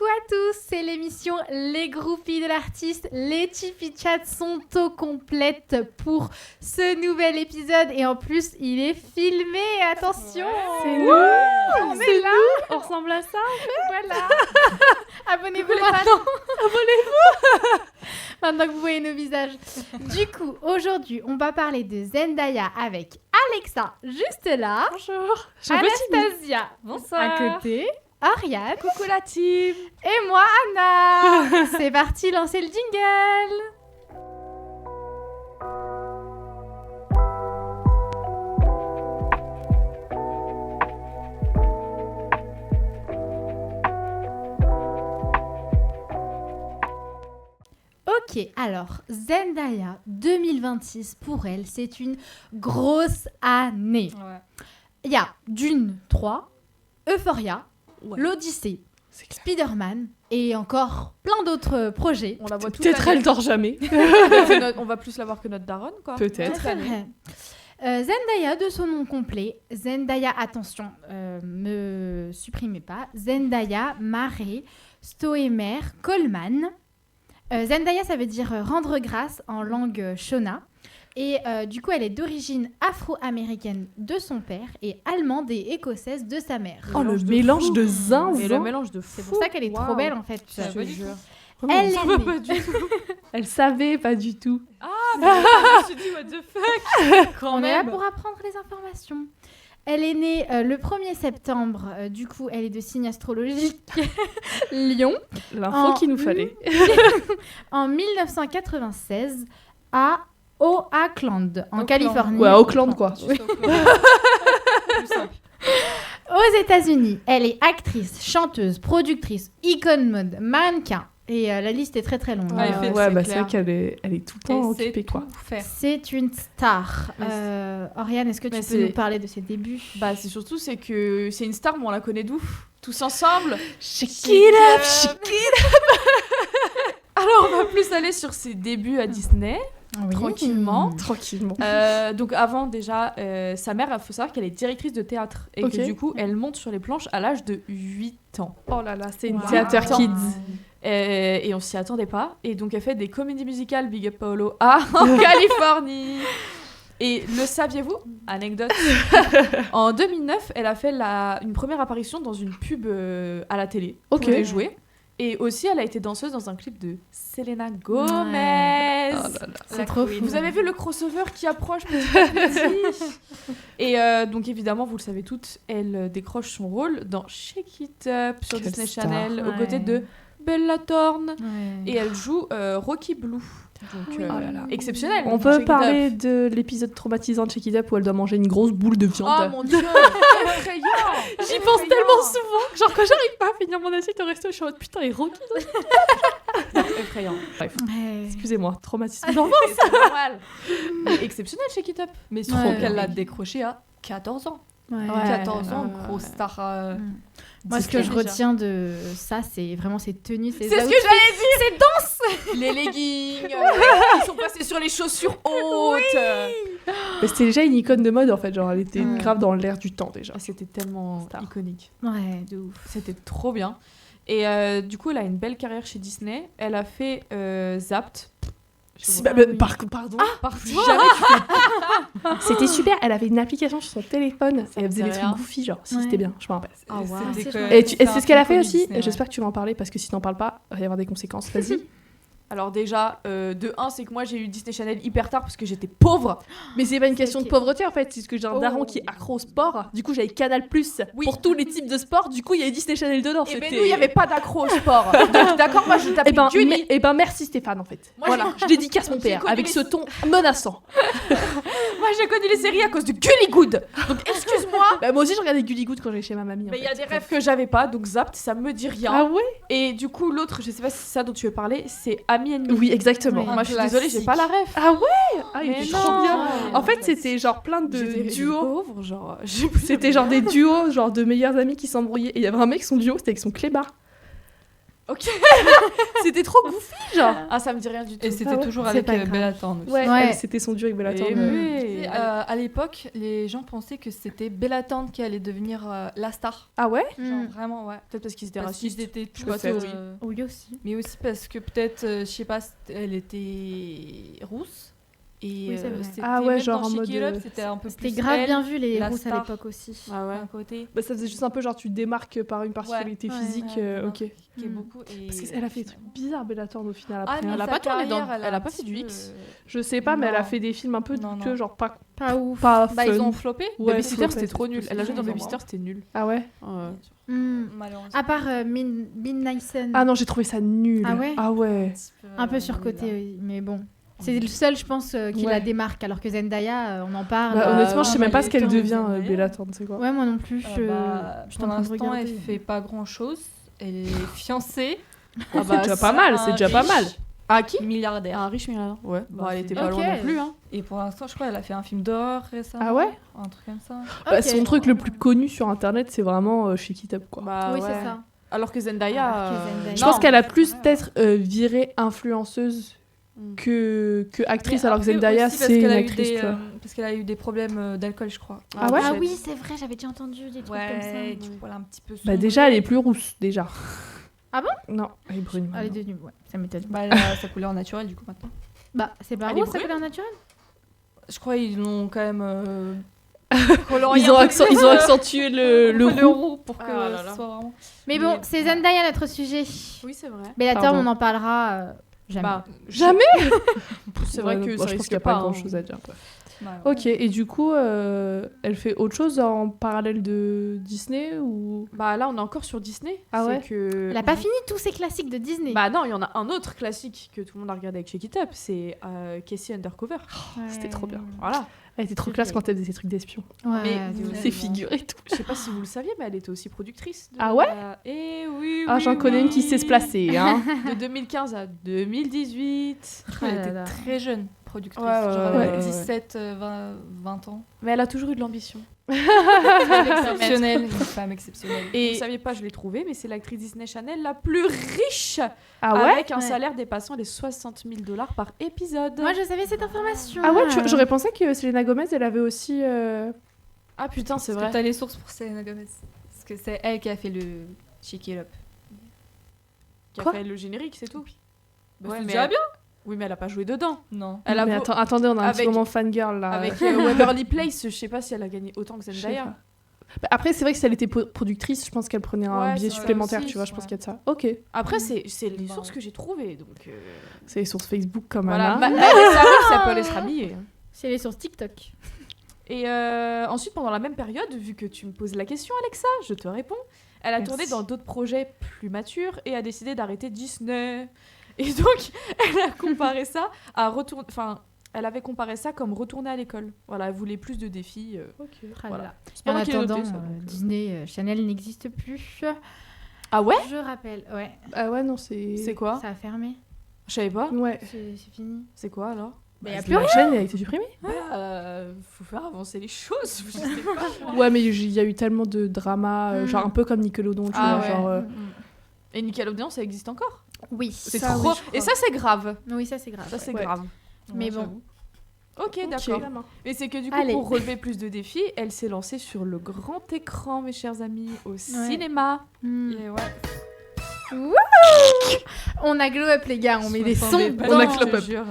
Coucou à tous, c'est l'émission Les Groupies de l'artiste. Les Chippy Chats sont au complète pour ce nouvel épisode et en plus il est filmé, attention. C'est nous, on est là, on ressemble à ça. Voilà. Abonnez-vous maintenant. Abonnez-vous. Maintenant que vous voyez nos visages. Du coup, aujourd'hui, on va parler de Zendaya avec Alexa, juste là. Bonjour. Anastasia, bonsoir. à côté. Ariane. Coucou la team. Et moi, Anna. C'est parti, lancez le jingle. Ok, alors Zendaya 2026 pour elle, c'est une grosse année. Ouais. Il y a Dune 3, Euphoria, Ouais. l'Odyssée, Spider-Man et encore plein d'autres projets. On la voit toute Peut-être l'année. elle dort jamais. On va plus la voir que notre daronne, quoi. Peut-être. C'est vrai. Zendaya, de son nom complet, Zendaya, attention, me supprimez pas, Zendaya Mare Stoemer Coleman. Zendaya, ça veut dire rendre grâce en langue Shona. Et du coup, elle est d'origine afro-américaine de son père et allemande et écossaise de sa mère. Oh, le mélange de zinzin. Et le mélange de fou. C'est pour ça qu'elle est trop belle en fait. Je te jure. Elle Ça est va née- pas du tout. Elle savait pas du tout. Je me suis dit, what the fuck. Quand On est là même. pour apprendre les informations. Elle est née le 1er septembre, du coup elle est de signe astrologique Lion, L'info qu'il nous fallait. en 1996 à Oakland, en Auckland. Californie. Ouais, à Auckland, quoi. Juste au courant. Plus simple. Aux États-Unis, elle est actrice, chanteuse, productrice, icône mode, mannequin. Et la liste est très très longue. Ouais, Euh, c'est Ouais, bah clair. c'est vrai qu'elle est tout le temps Elle sait occupée, quoi. tout faire. C'est une star. Mais Oriane, est-ce que tu mais peux c'est- nous parler de ses débuts? Bah, c'est surtout, c'est que c'est une star, mais on la connaît d'où? Tous ensemble. Shake it up, shake Alors, on va plus aller sur ses débuts à Disney. Oui. Tranquillement. tranquillement. Donc avant déjà, sa mère, il faut savoir qu'elle est directrice de théâtre et Ok. que du coup, elle monte sur les planches à l'âge de 8 ans. Oh là là, c'est une Wow. théâtre Attends. kids. Et on s'y attendait pas. Et donc elle fait des comédies musicales, Big Up Paolo, en Californie. Et le saviez-vous? Anecdote. En 2009, elle a fait une première apparition dans une pub à la télé Ok. pour des jouets. Et aussi, elle a été danseuse dans un clip de Selena Gomez. Oh là là. C'est trop fou. Vous avez vu le crossover qui approche petit à petit. Et donc évidemment, vous le savez toutes, elle décroche son rôle dans Shake It Up sur Quelle Disney star. Channel aux Ouais. côtés de Bella Thorne. Ouais. Et elle joue Rocky Blue. Donc Oui. Oh là là. exceptionnel. On Shake peut It parler Up. de l'épisode traumatisant de Shake It Up où elle doit manger une grosse boule de viande. Oh mon dieu, effrayant. J'y pense tellement souvent. Genre quand j'arrive pas à finir mon assiette au resto, je suis en mode putain, les Rocky. Effrayant. Bref. Ouais. Excusez-moi, traumatisme. C'est normal. Mais exceptionnel Shake It Up. Mais surtout Ouais. qu'elle l'a décroché à 14 ans. Ouais. 14 ans, Ouais. grosse star. Moi, ce que je Disney, déjà. retiens de ça, c'est vraiment ses tenues, ses C'est ce que outfits. j'allais dire. C'est danse. Les leggings. Ils sont passés sur les chaussures hautes. Mais c'était déjà une icône de mode en fait, genre elle était Ouais. grave dans l'air du temps déjà. Ah, c'était tellement Star. iconique. Ouais, de ouf. C'était trop bien. Et du coup, elle a une belle carrière chez Disney. Elle a fait Zapped. Pardon. Pardon. Jamais tu fais. C'était super, elle avait une application sur son téléphone et elle faisait me des dit trucs rien. goofy, genre si Ouais. c'était bien, je me rappelle. Ah, wow. C'était C'était chouette. que- Et, c'était c'est un ce qu'elle a fait iconique aussi, Disney, et j'espère que tu vas en parler parce que si t'en parles pas, il va y avoir des conséquences. Vas-y. Alors déjà, de 1, c'est que moi j'ai eu Disney Channel hyper tard parce que j'étais pauvre. Mais c'est pas une question de ok. pauvreté en fait, c'est que j'ai un Oh. daron qui est accro au sport. Du coup, j'avais Canal Plus Oui. pour tous les types de sport. Du coup, il y avait Disney Channel dedans. Et ben c'était- nous, il n'y avait pas d'accro au sport. Donc d'accord, moi je tapais Eh ben, Gulli. merci Stéphane en fait. Moi, Voilà, je dédicace mon j'ai père connu avec les- ce ton menaçant. Moi j'ai connu les séries à cause de Gully Good. Donc excuse-moi. Bah, moi aussi, je regardais Gully Good quand j'allais chez ma mamie. en Mais il y a fait. des rêves que j'avais pas, donc Zapped, ça me dit rien. Ah ouais. Et du coup, l'autre, je sais pas si c'est ça dont tu veux parler, c'est Ami Ennemi. Oui, exactement. Oui. Moi je suis désolée, j'ai pas la rêve. Ah ouais. Ah, il Mais était non. trop bien. Ouais. En fait, c'était genre plein de J'étais duos. pauvre, genre. C'était genre des duos, genre de meilleurs amis qui s'embrouillaient. Et il y avait un mec, son duo, c'était avec son clébard. Ok. C'était trop goofy, genre. Ah, ça me dit rien du tout. Et c'était Ah ouais, toujours c'est avec pas grave. Bella Thorne aussi. Ouais, Ouais. c'était son duo avec Bella Eh Thorne. oui. c'est- à l'époque, les gens pensaient que c'était Bella Thorne qui allait devenir la star. Ah ouais? Genre vraiment, ouais. Peut-être parce qu'ils étaient Parce qu'ils racistes. étaient Je sais tous. pas, théorie. Oui, aussi. Mais aussi parce que peut-être, je sais pas, elle était rousse. Et Oui, c'est vrai. c'était Ah ouais, même genre dans en Shake mode, It Up, c'était un peu C'était plus grave elle, bien vu les la rousses à star. l'époque aussi. Ah ouais. d'un côté. Bah, ça faisait juste un peu genre tu te démarques par une particularité Ouais. physique. Ouais, Ok. qui est Mm. beaucoup. Et Parce qu'elle a fait des trucs bizarres, Bella Thorne, au final. Après, mais Elle a sa pas tourné dans- carrière, elle a un pas fait petit du peu, X. je sais pas, mais elle a Non. fait des films un peu Non, douteux, non. genre pas Pas ouf. fun. Bah, ils ont floppé. Ouais, Babysitter, flopé, c'était trop nul. Elle a joué dans Ils ont Babysitter, c'était nul. Ah ouais? Ouais. Hmm. Malheureusement. À part Min Nyson. Ah non, j'ai trouvé ça nul. Ah ouais? Ah ouais. Un peu surcoté, oui, mais bon. C'est le seul, je pense, qui Ouais. la démarque, alors que Zendaya, on en parle. Bah, honnêtement, je sais bah, même pas il ce est qu'elle temps, devient, Zendaya. Bella Thorne, c'est quoi? Ouais, moi non plus. Pour je suis en train de l'instant, elle regarder. fait pas grand chose. Elle est fiancée. Ah c'est déjà pas mal, c'est déjà pas mal. Ah, qui Milliardaire. Un riche milliardaire. Ouais. Bah, Bon, elle c'est était bien. pas loin Ok. non plus, hein. Et pour l'instant, je crois qu'elle a fait un film d'horreur récemment. Ah ouais? Un truc comme ça. Bah, Ok. son truc le plus connu sur internet, c'est vraiment Shake It Up, quoi. Bah, Oui, ouais. c'est ça. Alors que Zendaya. Alors que Zendaya- Je non. pense qu'elle a plus peut-être viré influenceuse Mm. que actrice, Mais alors que après Zendaya, aussi parce c'est une qu'elle a eu actrice, des, tu vois. parce qu'elle a eu des problèmes d'alcool, je crois. Ah ouais? Ah oui, c'est vrai, j'avais déjà entendu des trucs comme ça. Ouais, du coup, elle a un petit peu. Bah déjà, elle est plus rousse, déjà. Ah bon? Non, elle est brune. Elle est maintenant. devenue, ouais, ça m'étonne. Bah, elle a sa couleur naturelle, du coup, maintenant. Bah, c'est pas Elle est rose, ça brune couleur naturelle? Je crois qu'ils l'ont quand même. Ils ont accentué le roux. roux pour que Ah là là. ce soit vraiment. Mais bon, Mais- c'est Zendaya notre sujet. Oui, c'est vrai. Bella Thorne, Pardon. on en parlera jamais. Bah, Jamais. c'est vrai Ouais, que bon, ça je pense risque qu'il n'y a pas hein. grand-chose à dire. bref. Bah, ouais. Ok, et du coup, elle fait autre chose en parallèle de Disney ou... Bah là, on est encore sur Disney. Ah ouais C'est que... Elle a pas fini tous ces classiques de Disney. Bah non, il y en a un autre classique que tout le monde a regardé avec Shake It Up, c'est Casey Undercover. Ouais. C'était trop bien. Voilà. Elle était trop C'est classe vrai. quand elle faisait ses trucs d'espion. Ouais, Mais de ouf. c'est Ses figures et tout. Je sais pas si vous le saviez, mais elle était aussi productrice. Ah ouais Et oui, Ah, j'en connais une qui sait se placer, hein. De 2015 à 2018. Elle Ah là était là. très jeune productrice. Ouais, ouais, genre ouais, elle avait ouais. 17, 20 ans. Mais elle a toujours eu de l'ambition. Exceptionnelle, une femme exceptionnelle. Et vous saviez pas, je l'ai trouvée, mais c'est l'actrice Disney Channel la plus riche, Ah ouais? avec un Ouais. salaire dépassant les 60 000 $ par épisode. Moi, je savais cette information. Ah ouais, j'aurais pensé que Selena Gomez, elle avait aussi... Ah putain, c'est Est-ce vrai. que t'as les sources pour Selena Gomez? Parce que c'est elle qui a fait le Shake It Up. Qui a Quoi fait le générique, c'est tout. Bah, Ouais, c'est mais déjà bien. Oui, mais elle a pas joué dedans. Non. Elle a Mais attendez, on a un petit avec- moment fangirl, là. avec Waverly Place, je sais pas si elle a gagné autant que Je sais Zendaya. pas. Bah, après, c'est vrai que si elle était productrice, je pense qu'elle prenait un Ouais, billet c'est ça supplémentaire, aussi, tu vois, je pense ouais. qu'il y a de ça. Ok. Après, c'est les Bah, sources ouais. que j'ai trouvées, donc... C'est les sources Facebook comme Voilà, Anna. ça peut aller se rhabiller. C'est les sur TikTok. Et ensuite, pendant la même période, vu que tu me poses la question, Alexa, je te réponds. Elle a Merci. tourné dans d'autres projets plus matures et a décidé d'arrêter Disney. Et donc, elle a comparé ça à retourner... Enfin, elle avait comparé ça comme retourner à l'école. Voilà, elle voulait plus de défis. Ok. Ah Voilà. là là. C'est Et pas en moi qui l'ai noté, attendant, ça, donc, Disney Channel n'existe plus. Ah ouais? Je rappelle, ouais. Ah ouais, non, c'est... C'est quoi? Ça a fermé. Je savais pas. Ouais. C'est fini. C'est quoi, alors? Mais y a Bah, plus la chaîne, elle a été supprimée. Faut faire avancer les choses. Je sais pas. Ouais, mais il y a eu tellement de drama, genre un peu comme Nickelodeon, tu Ah vois, ouais. genre... Et Nickelodeon, ça existe encore? Oui. C'est Ça, trop... oui, je crois. Et ça, c'est grave. Oui, ça c'est grave. Ça, c'est Ouais. grave. Mais Ouais, bon. j'avoue. Ok, d'accord. Mais c'est que du coup, Allez. pour relever plus de défis, elle s'est lancée sur le grand écran, mes chers amis, au cinéma. Hmm. Et ouais. On a glow up les gars, on met des sons. m'attendais pas. dans- On a Je clop te up. jure.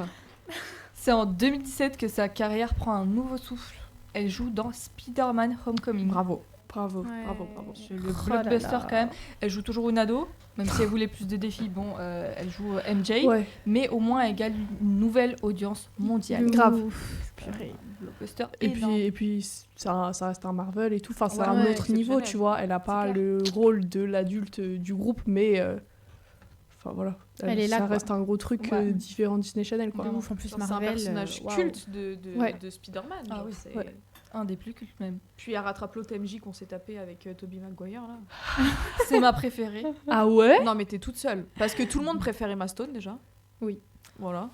C'est en 2017 que sa carrière prend un nouveau souffle. Elle joue dans Spider-Man Homecoming. Bravo. Bravo. Ouais. Bravo. C'est le Oh là blockbuster là. quand même. Elle joue toujours une ado, même si elle voulait plus de défis. Bon, elle joue MJ, Ouais. mais au moins elle gagne une nouvelle audience mondiale. De Grave. ouf. Purée. Blockbuster Et énorme. puis ça reste un Marvel et tout. Enfin, c'est Ouais, un ouais, autre niveau, exceptionnel. tu vois. Elle a pas clair. le rôle de l'adulte du groupe, mais... Enfin, voilà. Elle est là, ça quoi. reste un gros truc Ouais. différent de Disney Channel, quoi. De ouf, en plus C'est un Marvel. personnage waouh. culte de Ouais. Spider-Man. Ah genre, oui, c'est- ouais. Un des plus cultes même. Puis elle rattrape l'autre MJ qu'on s'est tapé avec Tobey Maguire là. C'est ma préférée. Ah ouais? Non mais t'es toute seule. Parce que tout le monde préfère Emma Stone déjà. Oui. Voilà.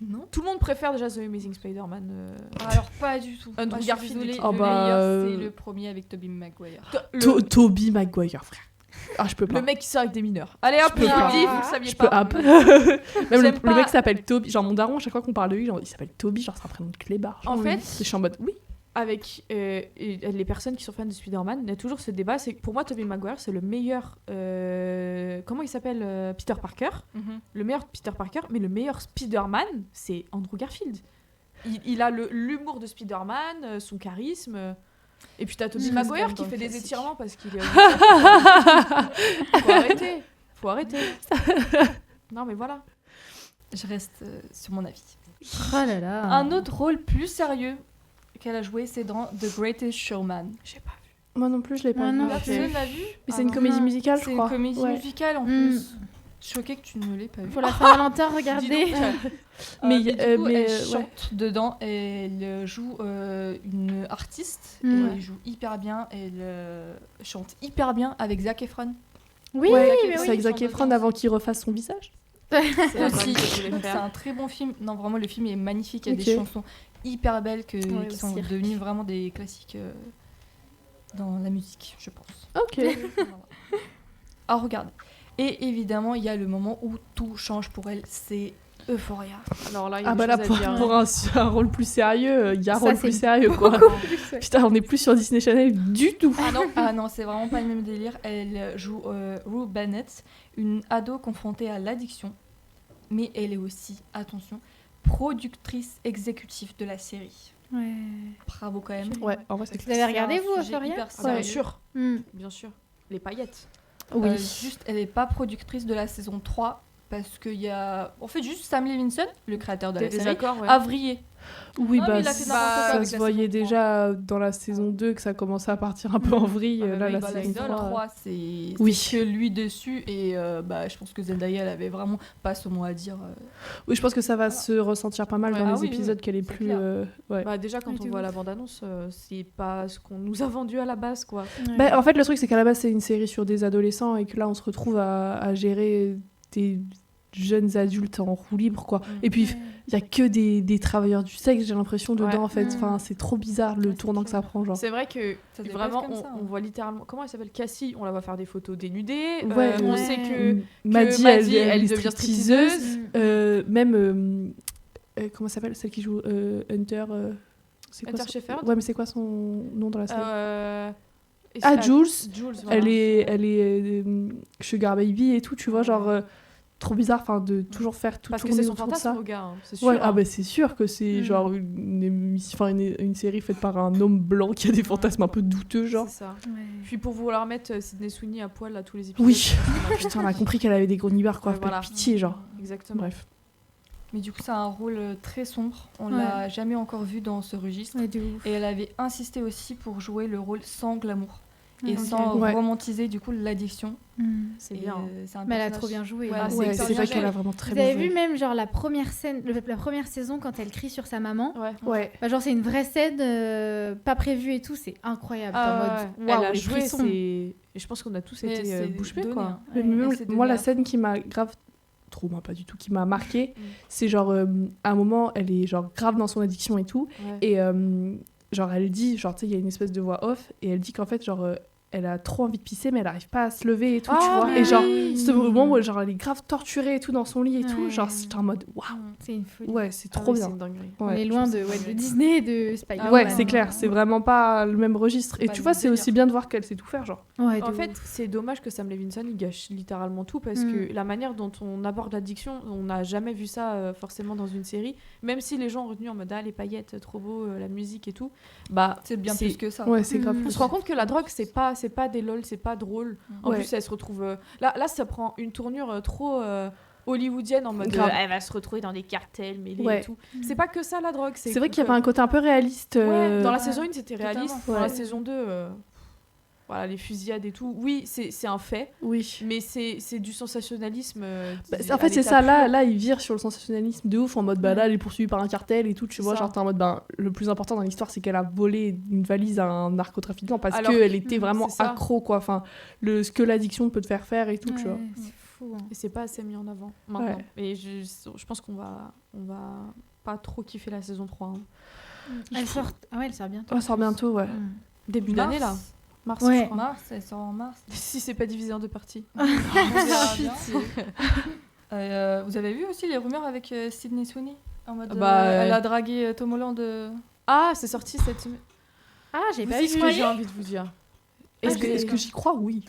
Non. Tout le monde préfère déjà The Amazing Spider-Man. Alors pas du tout. Andrew Je suis Garfield. désolée, Oh le bah, meilleur c'est le premier avec Tobey Maguire. Tobey Maguire, frère. Ah, je peux pas. Le mec qui sort avec des mineurs. Allez hop, Je peux je pas. le dis, vous le saviez Je peux pas. Même J'aime le pas. mec s'appelle Toby. Genre, mon daron, à chaque fois qu'on parle de lui, genre, il s'appelle Toby, genre, c'est un prénom de clébard. En fait, je suis en mode, oui. avec les personnes qui sont fans de Spider-Man, il y a toujours ce débat. C'est que pour moi, Tobey Maguire, c'est le meilleur. Comment il s'appelle Peter Parker. Le meilleur Peter Parker, mais le meilleur Spider-Man, c'est Andrew Garfield. Il a l'humour de Spider-Man, son charisme. Et puis t'as Tobey Maguire qui fait des étirements parce qu'il est. Faut arrêter. Non, mais voilà. Je reste sur mon avis. Oh là là. Un autre rôle plus sérieux qu'elle a joué, c'est dans The Greatest Showman. J'ai pas vu. Moi non plus, je l'ai pas Moi vu. non Personne l'a vu. Mais c'est une comédie musicale, je C'est une crois. comédie Ouais. musicale en Mm. plus. Choquée que tu ne l'aies pas vue. Pour la Saint-Valentin, Dis regardez. donc, Mais, du coup, mais, elle ouais. chante dedans, elle joue une artiste, et Mm. elle joue hyper bien, elle chante hyper bien avec Zac Efron. Oui, Ouais, mais c'est oui. avec Zac Efron avant qu'il refasse son visage. c'est la Aussi. blague que je voulais Donc c'est faire. un très bon film. Non, vraiment, le film est magnifique. Il y a Ok. des chansons hyper belles Ouais, qui au sont cirque. devenues vraiment des classiques dans la musique, je pense. Ok. Voilà. À regarder. Et évidemment, il y a le moment où tout change pour elle, c'est Euphoria. Alors là, il y a Ah des bah là, choses à pour, dire. pour un rôle plus sérieux, il y a un Ça, rôle c'est plus sérieux, quoi. Putain, on est plus sur Disney Channel du tout. Ah non, c'est vraiment pas le même délire. Elle joue Rue Bennett, une ado confrontée à l'addiction, mais elle est aussi, attention, productrice exécutive de la série. Ouais. Bravo quand même. Ouais, en vrai, c'est Vous avez regardé, vous, Euphoria Euphoria Ah, bien sûr, Mm. bien sûr. Les paillettes. Oui. Juste, elle n'est pas productrice de la saison 3 parce qu'il y a... En fait, juste Sam Levinson, le créateur de T'es la série, désaccord, ouais. a vrillé. Oui, Ah, bah, mais il a fait n'importe quoi ça avec se la voyait saison déjà dans la saison 2 que ça commençait à partir un peu en vrille. Ah, bah, Là, oui, la bah, saison saison 3. 3, c'est Oui. que lui dessus et bah, je pense que Zendaya, elle avait vraiment pas son mot à dire. Oui, je pense que ça va se ressentir pas mal Ouais. dans Ah les oui, épisodes oui, qu'elle est c'est plus. clair. Ouais. Bah, déjà, quand Oui, on de voit ouf. la bande-annonce, c'est pas ce qu'on nous a vendu à la base, quoi. Ouais. Bah, en fait, le truc, c'est qu'à la base, c'est une série sur des adolescents et que là, on se retrouve à gérer des jeunes adultes en roue libre, quoi. Et puis, il y a que des travailleurs du sexe, j'ai l'impression, dedans, Ouais. en fait. Mm. Enfin, c'est trop bizarre le Ouais, c'est tournant que ça clair. prend, genre. C'est vrai que Ça devait vraiment, pas être comme ça, on hein. voit littéralement. Comment elle s'appelle Cassie, on la voit faire des photos dénudées. Ouais. On Ouais. sait que. Maddie, Maddie, elle est devient stripteaseuse. stripteaseuse. Même. Comment s'appelle celle qui joue Hunter c'est quoi Hunter son- Shepherd. Ouais, mais c'est quoi son nom dans la série Et Ah, c'est- Jules. Jules, voilà. Elle est Sugar Baby et tout, tu vois, genre. Trop bizarre, enfin, de toujours faire tout Parce que tourner c'est son autour de fantasme ça. au gars, hein, c'est sûr. Ouais, hein. ah bah c'est sûr que c'est Mm. genre une série faite par un homme blanc qui a des fantasmes un peu douteux, genre. C'est ça. Ouais. Puis pour vouloir mettre Sydney Sweeney à poil à tous les épisodes. Oui, ça m'a putain, on a compris qu'elle avait des gros nibards, quoi. Ouais, Pas de voilà. pitié, genre. Exactement. Bref. Mais du coup, c'est un rôle très sombre. On Ouais. l'a jamais encore vu dans ce registre. Ouais, de ouf. Et elle avait insisté aussi pour jouer le rôle sans glamour et Ok. sans Ouais. romantiser du coup l'addiction. Mm. C'est Et, bien. c'est un Mais elle a personnage- trop bien joué. Ouais, hein. c'est Ouais, hyper c'est bien vrai qu'elle joué. a vraiment très Vous bien avez joué. vu même genre la première scène, la première saison quand elle crie sur sa maman. Ouais. Ouais. Bah, genre c'est une vraie scène pas prévue et tout, c'est incroyable. T'es en Ah, mode, ouais. waouh, Elle a les joué, frissons. c'est. Et je pense qu'on a tous Mais été c'est bouche bée, donné, quoi. hein. Mais Ouais. même, Et c'est moi, donné la à scène qui m'a grave. Trop, moi, pas du tout, qui m'a marqué, c'est genre, à un moment, elle est genre grave dans son addiction et tout, Ouais. et genre, elle dit, genre, tu sais, il y a une espèce de voix off, et elle dit qu'en fait, genre, elle a trop envie de pisser, mais elle arrive pas à se lever et tout, tu Ah, vois. mais Et genre, oui. ce moment où genre, elle est grave torturée et tout dans son lit et tout, Ouais. genre, c'est en mode, waouh, C'est une folie. ouais, c'est Ah trop oui, bien. C'est une dinguerie. On Ouais. est loin de, de Disney, de Spider-Man. Ouais, c'est clair, c'est vraiment pas le même registre. Et Pas tu le vois, même c'est aussi délire. bien de voir qu'elle sait tout faire, genre. Ouais, de En fait, ouf. c'est dommage que Sam Levinson il gâche littéralement tout parce Mm. que la manière dont on aborde l'addiction, on n'a jamais vu ça forcément dans une série. Même si les gens ont retenu en mode les paillettes, trop beau, la musique et tout, bah C'est bien plus que ça. Ouais, c'est grave. Mm. on plus. se rend compte que la drogue c'est pas des lol, c'est pas drôle. En Ouais. plus, elle se retrouve là ça prend une tournure trop hollywoodienne en mode Grave. elle va se retrouver dans des cartels mêlés Ouais. et tout. C'est pas que ça la drogue, C'est vrai qu'il y avait un côté un peu réaliste. Ouais, dans la Ouais, saison 1 c'était réaliste, totalement. dans la Ouais. saison 2 voilà, les fusillades et tout. Oui, c'est un fait. Oui. Mais c'est du sensationnalisme. Bah, à en fait, c'est l'état ça. pur. Là, il vire sur le sensationnalisme de ouf en mode, bah là, elle est poursuivie par un cartel et tout. Tu C'est vois, ça. genre, t'es en mode, ben, le plus important dans l'histoire, c'est qu'elle a volé une valise à un narcotrafiquant parce Alors qu'elle était vraiment c'est ça. accro, quoi. Enfin, ce que l'addiction peut te faire faire et tout, tu vois. Ouais, c'est fou. hein. Et c'est pas assez mis en avant maintenant. Ouais. Et je pense qu'on va pas trop kiffer la saison 3. hein. Elle sort... Ah ouais, elle sort bientôt. Oh, ça sort bientôt, ouais. Mm. Début Mars. d'année là. Mars, Ouais. je crois. Mars, elle sort en mars. Si c'est pas divisé en 2 parties. On verra bien. Vous avez vu aussi les rumeurs avec Sydney Sweeney en mode, elle a dragué Tom Holland. Ah, c'est sorti cette semaine. Ah, j'ai Vous pas savez vu. ce que j'ai envie de vous dire. Est-ce que j'y crois? Oui.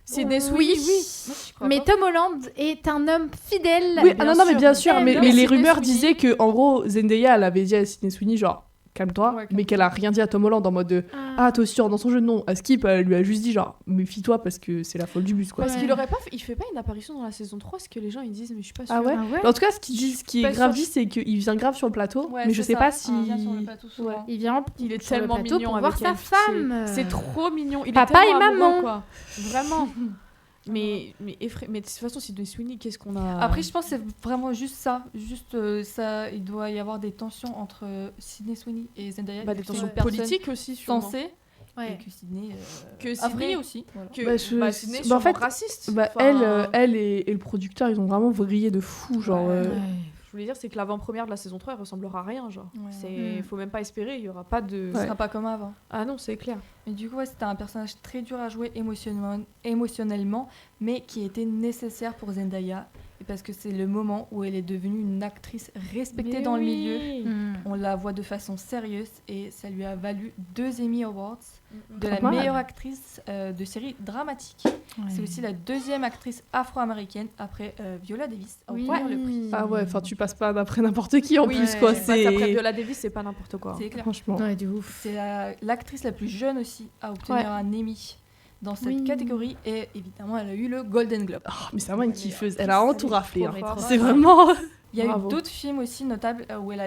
Sydney Oui. Sweeney, oui. Moi, j'y crois Mais pas. Tom Holland est un homme fidèle. Oui, non, mais bien sûr, mais les Sydney rumeurs Sweeney. disaient que, en gros, Zendaya, elle avait dit à Sydney Sweeney, genre, calme-toi, Ouais, calme-toi. mais qu'elle a rien dit à Tom Holland en mode de, ah, toi aussi, dans son jeu, non. À Skip, elle lui a juste dit, genre, méfie-toi parce que c'est la folle du bus, quoi. Parce Ouais. qu'il aurait pas fait... Il fait pas une apparition dans la saison 3, ce que les gens ils disent, mais je suis pas sûre. Ah ouais? Ah ouais. Mais en tout cas, ce qui Pas est grave sûr. dit, c'est qu'il vient grave sur le plateau, Ouais, mais je c'est sais ça. pas si. Il vient sur le plateau souvent. Ouais. Il vient Il est sur le tellement plateau mignon pour avec voir sa elle, pitié. femme. C'est trop mignon. Il Papa est tellement et maman. amoureux, quoi. Vraiment. Mais de toute façon, Sydney Sweeney, qu'est-ce qu'on a... Après, je pense que c'est vraiment juste ça. Juste ça, il doit y avoir des tensions entre Sydney Sweeney et Zendaya. Bah, des qui sont tensions une personne politiques aussi, sûrement. censée. Ouais. Et que Sydney. Que a vrillé Sydney aussi. Voilà. Que Bah, Sydney, bah, en sûrement fait, raciste. Bah, Enfin, elle et le producteur, ils ont vraiment vrillé de fou, genre. Ouais. Je voulais dire, c'est que l'avant-première de la saison 3, elle ressemblera à rien, genre. Ouais. C'est... Faut même pas espérer, il y aura pas de... Ce Ouais. sera pas comme avant. Ah non, c'est clair. Mais du coup, ouais, c'était un personnage très dur à jouer émotionnellement, mais qui était nécessaire pour Zendaya. Et parce que c'est le moment où elle est devenue une actrice respectée dans le milieu. Hmm. On la voit de façon sérieuse et ça lui a valu 2 Emmy Awards de la Pas mal. meilleure actrice de série dramatique. C'est aussi la 2e actrice afro-américaine après Viola Davis à Oui. obtenir le prix. Ah ouais, enfin, tu passes pas d'après n'importe qui en Oui, plus, quoi. Passe après C'est. Viola Davis, c'est pas n'importe quoi. C'est clair. Franchement. Ouais, de ouf. C'est l'actrice la plus jeune aussi à obtenir Ouais. un Emmy dans cette Oui. catégorie et évidemment elle a eu le Golden Globe. Oh, mais c'est vraiment une kiffeuse. Elle Elle a est vraiment tout raflé. trop hein. forte. C'est vraiment. Il y a Bravo. eu d'autres films aussi notables où elle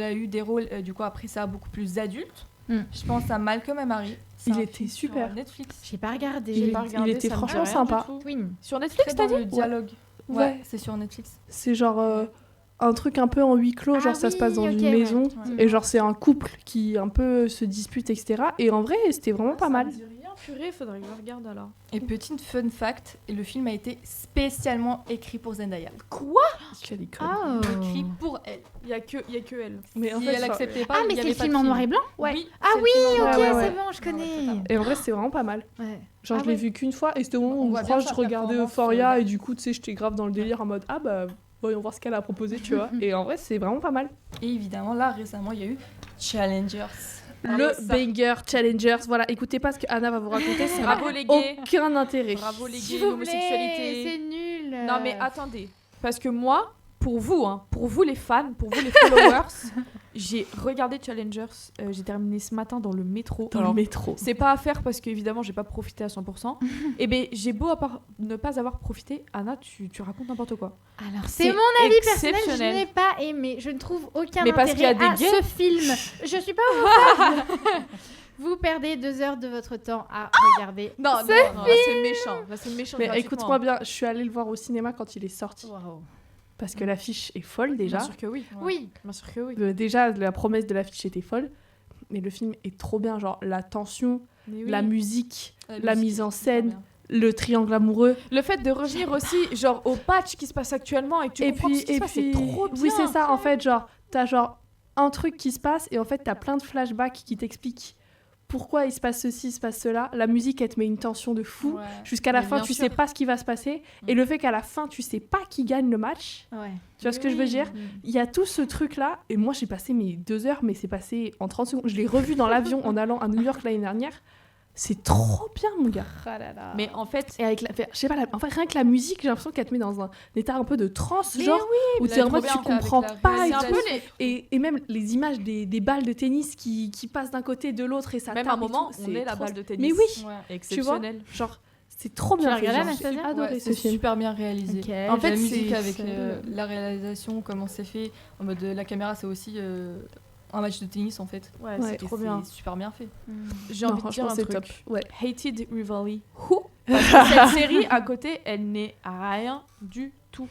a eu des rôles du coup après ça beaucoup plus adultes. Mm. Je pense à Malcolm et Marie. C'est Il un était film super. Sur Netflix. J'ai pas regardé. J'ai Il- pas regardé, il était ça me dit franchement rien sympa. du tout. Twin. Sur Netflix, Très t'as dans dit le dialogue. Ouais, Ouais. c'est sur Netflix. C'est genre un truc un peu en huis clos, Ah genre ça se passe dans oui, une ok, ouais. maison. Ouais. Et genre c'est un couple qui un peu se dispute, etc. Et en vrai, c'était vraiment pas mal. Ça me dit rien, purée, faudrait que je regarde alors. Et petite fun fact, le film a été spécialement écrit pour Zendaya. Quelle icône. Ah. Écrit pour elle. Il y a que elle. Mais en Si fait, elle genre- acceptait pas, Ah, mais il y c'est avait le pas film de en noir et blanc. Ouais. Oui. c'est Ah le oui, film en ok, noir et ouais, blanc. ouais. c'est bon, je connais. Et en vrai, c'était vraiment pas mal. Ouais. Genre, Ah je l'ai ouais. vu qu'une fois et c'était au moment On où voit je bien crois que sa je regardais performance, Euphoria et du coup, tu sais, j'étais grave dans le délire en mode ah bah voyons voir ce qu'elle a proposé, tu vois. Et en vrai, c'est vraiment pas mal. Et évidemment, là, récemment, il y a eu Challengers. Le banger Challengers, voilà, écoutez pas ce que Anna va vous raconter, ça n'a Bravo les gays. aucun intérêt. Bravo les S'il gays, vous plaît, l'homosexualité. c'est nul. Non mais attendez, parce que moi, pour vous les fans, pour vous les followers, j'ai regardé Challengers, j'ai terminé ce matin dans le métro. Dans Alors, le métro. c'est pas à faire parce qu'évidemment j'ai pas profité à 100%. Et ben j'ai beau ne pas avoir profité, Anna, tu racontes n'importe quoi. Alors, C'est c'est mon avis personnel, je exceptionnel. n'ai pas aimé. Je ne trouve aucun Mais parce intérêt qu'il y a des à gays. ce film. Je suis pas homophobe. Vous perdez 2 heures de votre temps à regarder. Non, là, c'est méchant. Là, c'est méchant. Mais gratuitement. écoute-moi bien, je suis allée le voir au cinéma quand il est sorti. Waouh. Parce que l'affiche est folle déjà. Bien sûr que oui. Oui. Bien sûr que oui. Déjà, la promesse de l'affiche était folle. Mais le film est trop bien. Genre, la tension, Mais oui. la musique, la musique mise en est super scène, bien. le triangle amoureux. Le fait de revenir aussi, genre, au patch qui se passe actuellement et que tu et comprends puis, ce qui se passe, c'est trop bien. oui, c'est ça. En fait, genre, t'as genre un truc qui se passe et en fait, t'as plein de flashbacks qui t'expliquent pourquoi il se passe ceci, il se passe cela. La musique, elle te met une tension de fou. Ouais. Jusqu'à la Mais fin, bien tu sûr. sais pas ce qui va se passer. Et le fait qu'à la fin, tu sais pas qui gagne le match. Ouais. Tu vois ce que je veux dire? Il y a tout ce truc-là. Et moi, j'ai passé mes 2 heures, mais c'est passé en 30 secondes. Je l'ai revu dans l'avion en allant à New York l'année dernière. C'est trop bien, mon gars. Mais en fait, Et avec je sais pas, en fait, rien que la musique, j'ai l'impression qu'elle te met dans un état un peu de transe, genre, où il t'es a en trop mode bien tu fait avec comprends la pas et c'est un tout. peu les... Et même les images des balles de tennis qui passent d'un côté de l'autre et ça Même tape à un et moment, tout, on c'est est la trop balle de stylé. tennis. Mais oui, Ouais. Exceptionnel. genre, c'est trop Tu bien l'as fait. regardé, genre, Anastasia j'ai adoré Ouais, ce c'est film. super bien réalisé. Ok. En En fait, fait, la musique c'est- avec c'est- la réalisation, comment c'est fait, en mode la caméra, c'est aussi un match de tennis en fait. Ouais, Ouais. c'est trop Et bien. c'est super bien fait. J'ai Non, envie de dire franchement, un c'est truc. top. Ouais. Hated Rivalry. Who? Parce que cette série à côté, elle n'est rien du tout.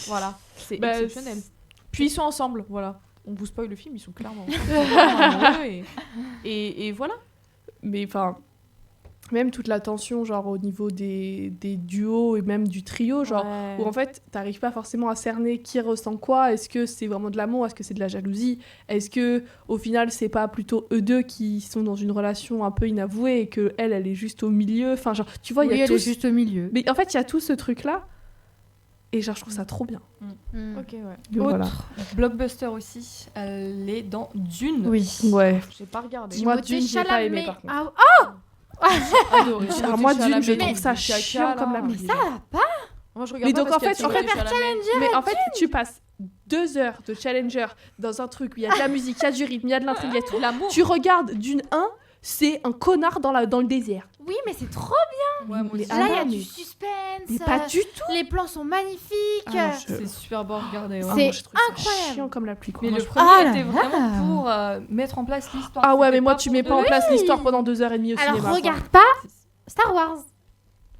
Voilà, c'est Bah, exceptionnel. Puis ils sont ensemble, voilà. On vous spoil le film, ils sont clairement amoureux et voilà. Mais enfin, Même toute la tension, genre au niveau des duos et même du trio, genre où en fait t'arrives pas forcément à cerner qui ressent quoi. Est-ce que c'est vraiment de l'amour, est-ce que c'est de la jalousie, est-ce que au final c'est pas plutôt eux deux qui sont dans une relation un peu inavouée et que elle est juste au milieu. Enfin genre tu vois, il y a elle tout est juste au milieu. mais en fait il y a tout ce truc là et genre je trouve ça trop bien. Ok, ouais. Donc, voilà. Autre blockbuster aussi, elle est dans Dune. Oui. Ouais. J'ai pas regardé. Moi, Timothée Dune, j'ai pas aimé, Chalamet. par contre. Adoré. Alors moi Dune, je Chalamet, trouve ça du caca, chiant là. comme la Mais pluie. ça va pas. Moi, je regarde Mais pas donc, parce en fait, qu'il y a on peut Timothée Chalamet. Mais en fait, tu passes 2 heures de Challenger dans un truc où il y a de la musique, il y a du rythme, il y a de l'intrigue et tout. L'amour. Tu regardes Dune 1, c'est un connard dans le désert. Oui, mais c'est trop. Ouais, moi Mais aussi. ah Là, il y non, a mais- du suspense. Mais pas du tout. Les plans sont magnifiques. Ah, C'est super beau à regarder. ouais. C'est moi, je trouve ça incroyable. chiant comme la pluie. Quoi. Mais Moi, le je- premier Ah là était là. vraiment pour mettre en place l'histoire. Ah ouais, C'était mais moi pas tu pour mets de- pas en place l'histoire pendant 2h30 au Alors cinéma. regarde pas Star Wars.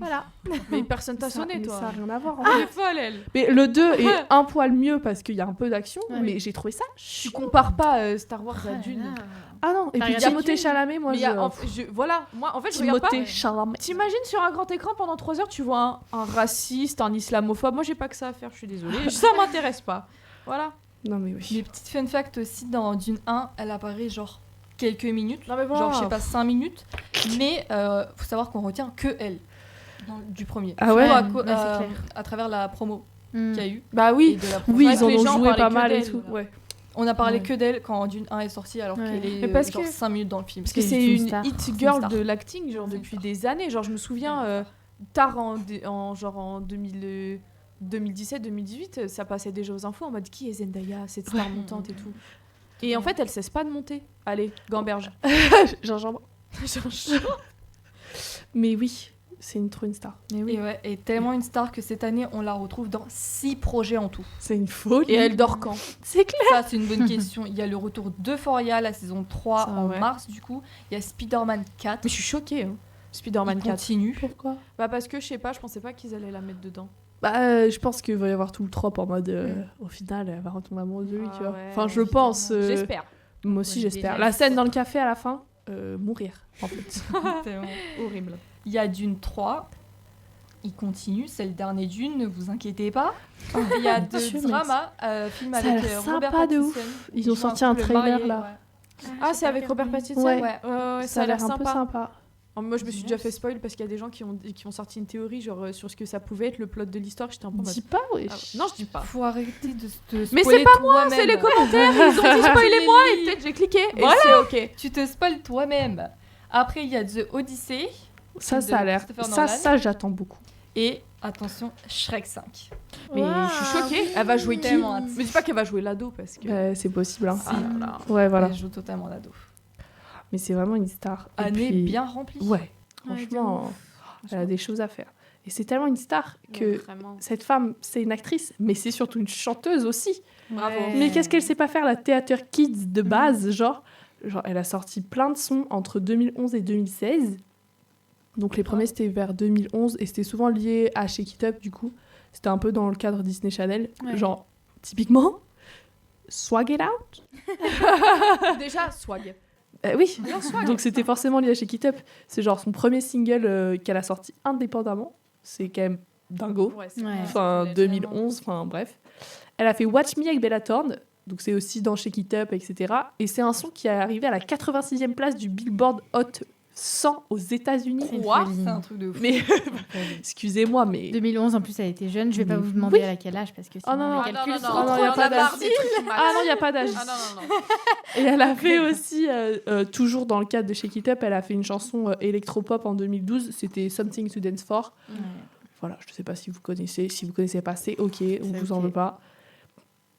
Voilà. Mais personne t'a Ça, sonné, mais toi. ça a rien à voir. en Elle est fait. folle, elle. Mais le 2 est un poil mieux parce qu'il y a un peu d'action, Ouais. mais j'ai trouvé ça Tu chiant. compares pas Star Wars à Dune. Ah non, et T'as puis regardé Timothée Dune Chalamet, moi Mais il y je... a, voilà, moi en fait je regarde pas. Timothée Chalamet. T'imagines sur un grand écran pendant 3 heures, tu vois un raciste, un islamophobe. Moi j'ai pas que ça à faire, je suis désolée. Ça m'intéresse pas. Voilà. Non mais oui. Les petites fun facts aussi, dans Dune 1, elle apparaît genre quelques minutes. Non mais voilà. Genre, je sais pas, 5 minutes. Mais faut savoir qu'on retient que elle du premier. Ah ouais Surtout Ouais, c'est clair. à travers la promo Mm. qu'il y a eu. Bah Et oui. de la Oui, vrai ils que en les ont gens joué parlaient pas que mal et d'elle, tout. voilà. Ouais. On a parlé Ouais. que d'elle quand Dune 1 est sorti, alors Ouais. qu'elle est Mais parce genre que- 5 minutes dans le film. Parce que C'est c'est une une star. hit C'est une girl star. de l'acting genre C'est une depuis star. des années. Genre je me souviens tard en 2017-2018, ça passait déjà aux infos en mode qui est Zendaya, cette star montante et tout. Et en fait, elle cesse pas de monter. Allez, gamberge. Gingembre. Mais oui, c'est trop une star. Mais Et ouais, et tellement une star que cette année, on la retrouve dans 6 projets en tout. C'est une folie. Et elle dort quand? C'est clair. Ça, c'est une bonne question. Il y a le retour d'Euphoria, la saison 3 Ça, en ouais. mars, du coup. Il y a Spider-Man 4. Mais je suis choquée. Hein. Spider-Man Il 4. continue. Pourquoi? Bah parce que je sais pas, je pensais pas qu'ils allaient la mettre dedans. Bah, je pense qu'il va y avoir tout le trop en mode au final, elle va retomber amoureuse de lui, tu vois. ouais, Enfin, je évidemment. pense. J'espère. Moi aussi, Ouais, j'espère. déjà, La scène dans le café à la fin, mourir, en fait. Tellement. Horrible. Il y a Dune 3. Il continue, c'est le dernier Dune, ne vous inquiétez pas. Il y a Dieu, deux dramas, film Ça a avec l'air Robert sympa de Pattinson. ouf. Ils joue ont sorti un couple trailer, marié, là. ouais. Ah, c'est avec Robert Pattinson. Ouais. Ouais, Ça a l'air un peu sympa. sympa. Moi, je me suis déjà fait spoil parce qu'il y a des gens qui ont sorti une théorie genre sur ce que ça pouvait être le plot de l'histoire. J'étais un peu en mode. Dis pas, wesh. Ah ouais. Non, je dis pas. Faut arrêter de te Mais spoiler c'est pas moi, toi-même. c'est les commentaires. Ils ont dit spoilez-moi et peut-être j'ai cliqué. Et Voilà. c'est ok. Tu te spoiles toi-même. Après, il y a The Odyssey. Ça, de ça a l'air. Christopher Ça, Nolan. ça, j'attends beaucoup. Et attention, Shrek 5. Mais je suis choquée. Elle va jouer qui? Tellement hâte. Me dis pas qu'elle va jouer l'ado parce que. C'est possible. Hein. Ah là là. Ouais, voilà. Elle joue totalement l'ado. Mais c'est vraiment une star. Et Année puis- bien remplie. Ouais, Ouais, franchement, elle a des choses à faire. Et c'est tellement une star que Vraiment. cette femme, c'est une actrice, mais c'est surtout une chanteuse aussi. Bravo. Mais qu'est-ce qu'elle sait pas faire, la Theater Kids de base, genre, elle a sorti plein de sons entre 2011 et 2016. Donc les premiers, c'était vers 2011, et c'était souvent lié à Shake It Up, du coup. C'était un peu dans le cadre Disney Channel. Ouais. Genre, typiquement, Swag It Out. Déjà, swag. Oui, donc c'était forcément lié à Shake It Up. C'est genre son premier single qu'elle a sorti indépendamment. C'est quand même dingo. Ouais, Ouais. Enfin, 2011, enfin bref. Elle a fait Watch Me avec Bella Thorne, donc c'est aussi dans Shake It Up, etc. Et c'est un son qui est arrivé à la 86e place du Billboard Hot 100 aux États-Unis. C'est une Quoi folie. C'est un truc de fou. Mais excusez-moi, mais 2011, en plus, elle était jeune. Je vais pas Mais vous demander oui. à quel âge parce que Oh non, sinon, non. les calculs non, seront non, trop y a pas d'âge. difficiles. ah non, il y a pas d'âge. Ah non, non, non. Et elle a fait aussi, toujours dans le cadre de Shake It Up, elle a fait une chanson électropop en 2012. C'était Something to Dance For. Ouais. Voilà, je ne sais pas si vous connaissez. Si vous connaissez pas, c'est ok, on C'est vous en ok. veut pas.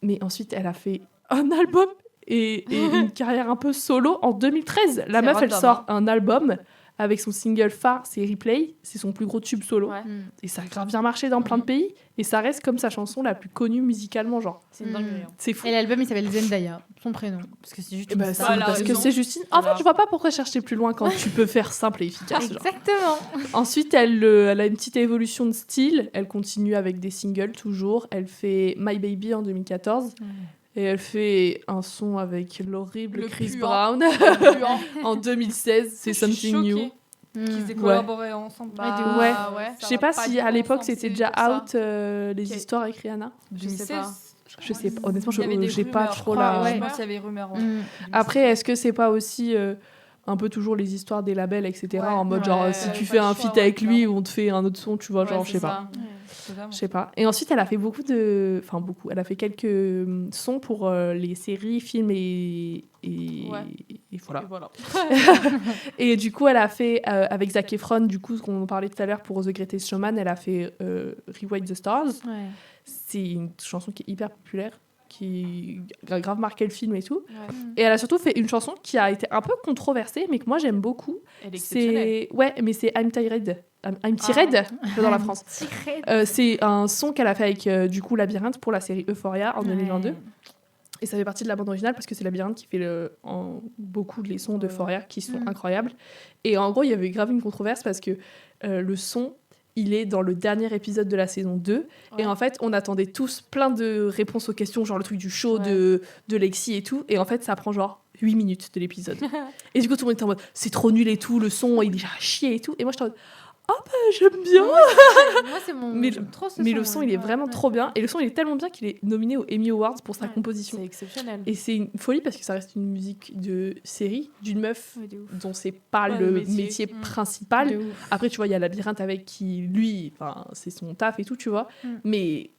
Mais ensuite, elle a fait un album et une carrière un peu solo en 2013. La C'est meuf, elle random, sort un album avec son single phare, c'est Replay. C'est son plus gros tube solo. Ouais. Mm. Et ça a grave bien marché dans plein de pays. Et ça reste comme sa chanson la plus connue musicalement, genre. C'est une dinguerie. hein. C'est fou. Et l'album, il s'appelle Zendaya, son prénom. Parce que c'est juste Eh une ben, star. c'est Voilà, parce que raison. c'est Justine. En Voilà. fait, je vois pas pourquoi chercher plus loin quand tu peux faire simple et efficace. genre. Exactement. Ensuite, elle a une petite évolution de style. Elle continue avec des singles toujours. Elle fait My Baby en 2014. Et elle fait un son avec l'horrible Le Chris puant. Brown Puant. en 2016. C'est Je suis Something New. choquée. Qu'ils aient collaboré ensemble. Ouais. ouais. Je sais pas si à l'époque c'était déjà out les Ok. histoires avec Rihanna. Je sais pas. Je sais pas. Honnêtement, Il y avait des j'ai pas rumeurs, trop je crois. la. Ouais, je pense qu'il y avait rumeurs. Ouais. Après, est-ce que c'est pas aussi un peu toujours les histoires des labels, etc. Ouais. En mode Ouais, genre si tu pas fais de un choix, feat ouais, avec lui clairement. ou on te fait un autre son, tu vois, genre Ouais, je sais c'est pas. ça. Totalement. Je sais pas. Et ensuite, elle a fait beaucoup de. Enfin, beaucoup. Elle a fait quelques sons pour les séries, films et voilà. Et voilà. Et du coup, elle a fait avec Zac Efron, du coup, ce qu'on parlait tout à l'heure pour The Greatest Showman, elle a fait Rewrite the Stars. Ouais. C'est une chanson qui est hyper populaire, qui a grave marqué le film et tout. Ouais. Et elle a surtout fait une chanson qui a été un peu controversée, mais que moi j'aime beaucoup. Elle est exceptionnelle. Ouais, mais c'est I'm Tired. I'm Tired, dans la France. C'est un son qu'elle a fait avec du coup Labyrinthe pour la série Euphoria en 2022. Et ça fait partie de la bande originale parce que c'est Labyrinthe qui fait beaucoup les sons d'Euphoria qui sont incroyables. Et en gros, il y avait grave une controverse parce que le son, il est dans le dernier épisode de la saison 2. Ouais. Et en fait, on attendait tous plein de réponses aux questions, genre le truc du show Ouais. de Lexi et tout. Et en fait, ça prend genre 8 minutes de l'épisode. Et du coup, tout le monde était en mode, c'est trop nul et tout, le son, il est à chier et tout. Et moi, j'étais en mode, ah bah, j'aime bien. Moi, c'est mon. Mais, j'aime trop ce mais son, le son, ouais. il est vraiment trop bien. Et le son, il est tellement bien qu'il est nominé aux Emmy Awards pour sa composition. C'est exceptionnel. Et c'est une folie parce que ça reste une musique de série d'une meuf Ouais, de ouf. dont c'est pas Ouais, le le métier. métier principal. De ouf. Après, tu vois, il y a Labyrinthe avec qui, lui, enfin, c'est son taf et tout, tu vois. Mais.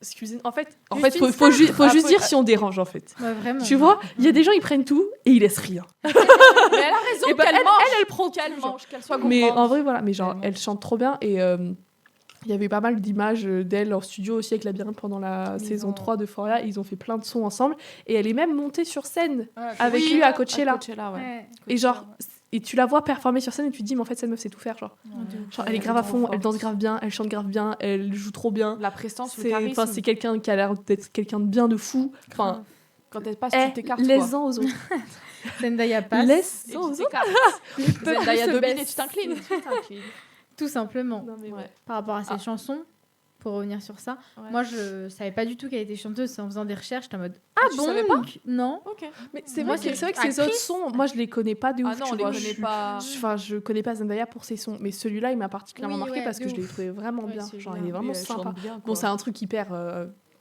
Excusez, en fait, Juste une faut juste Après, dire si on dérange, en fait. Ouais, vraiment. Tu vois, il y a des gens, ils prennent tout et ils laissent rien. Mais elle a raison, Et bah, qu'elle elle, mange. elle prend Qu'elle tout, genre. mange, qu'elle soit Mais gourmande. en vrai, voilà, mais genre, Tellement. elle chante trop bien et il y avait pas mal d'images d'elle en studio aussi avec Labyrinthe pendant la saison 3 de Foria. Ils ont fait plein de sons ensemble et elle est même montée sur scène avec lui à Coachella. Coachella, ouais. Ouais. Et genre, et tu la vois performer sur scène et tu te dis, mais en fait, cette meuf sait tout faire. Genre, genre elle est grave à fond, elle danse grave bien, elle chante grave bien, elle joue trop bien. La prestance, le C'est charisme. c'est quelqu'un qui a l'air d'être quelqu'un de bien de fou. Enfin, Quand elle passe, tu t'écartes. laisse-en aux autres. Zendaya passe. Laisse-en aux autres. Zendaya se domine et baisse. tu t'inclines. Tout simplement. Non, mais ouais. Ouais. Par rapport à ses chansons, pour revenir sur ça, Ouais. moi je savais pas du tout qu'elle était chanteuse. C'est en faisant des recherches, j'étais en mode tu savais pas Non. Ok. Mais c'est Moi, vrai, c'est c'est vrai que ces autres sons, moi je les connais pas de ouf. Ah non, tu on les vois, connaît pas. Enfin, je connais pas Zendaya pour ses sons, mais celui-là, il m'a particulièrement Oui, marqué ouais, parce de que je l'ai ouf. trouvé vraiment Ouais, bien. c'est Genre, bien. il est vraiment Oui, elle chante sympa. bien, quoi. Bon, c'est un truc hyper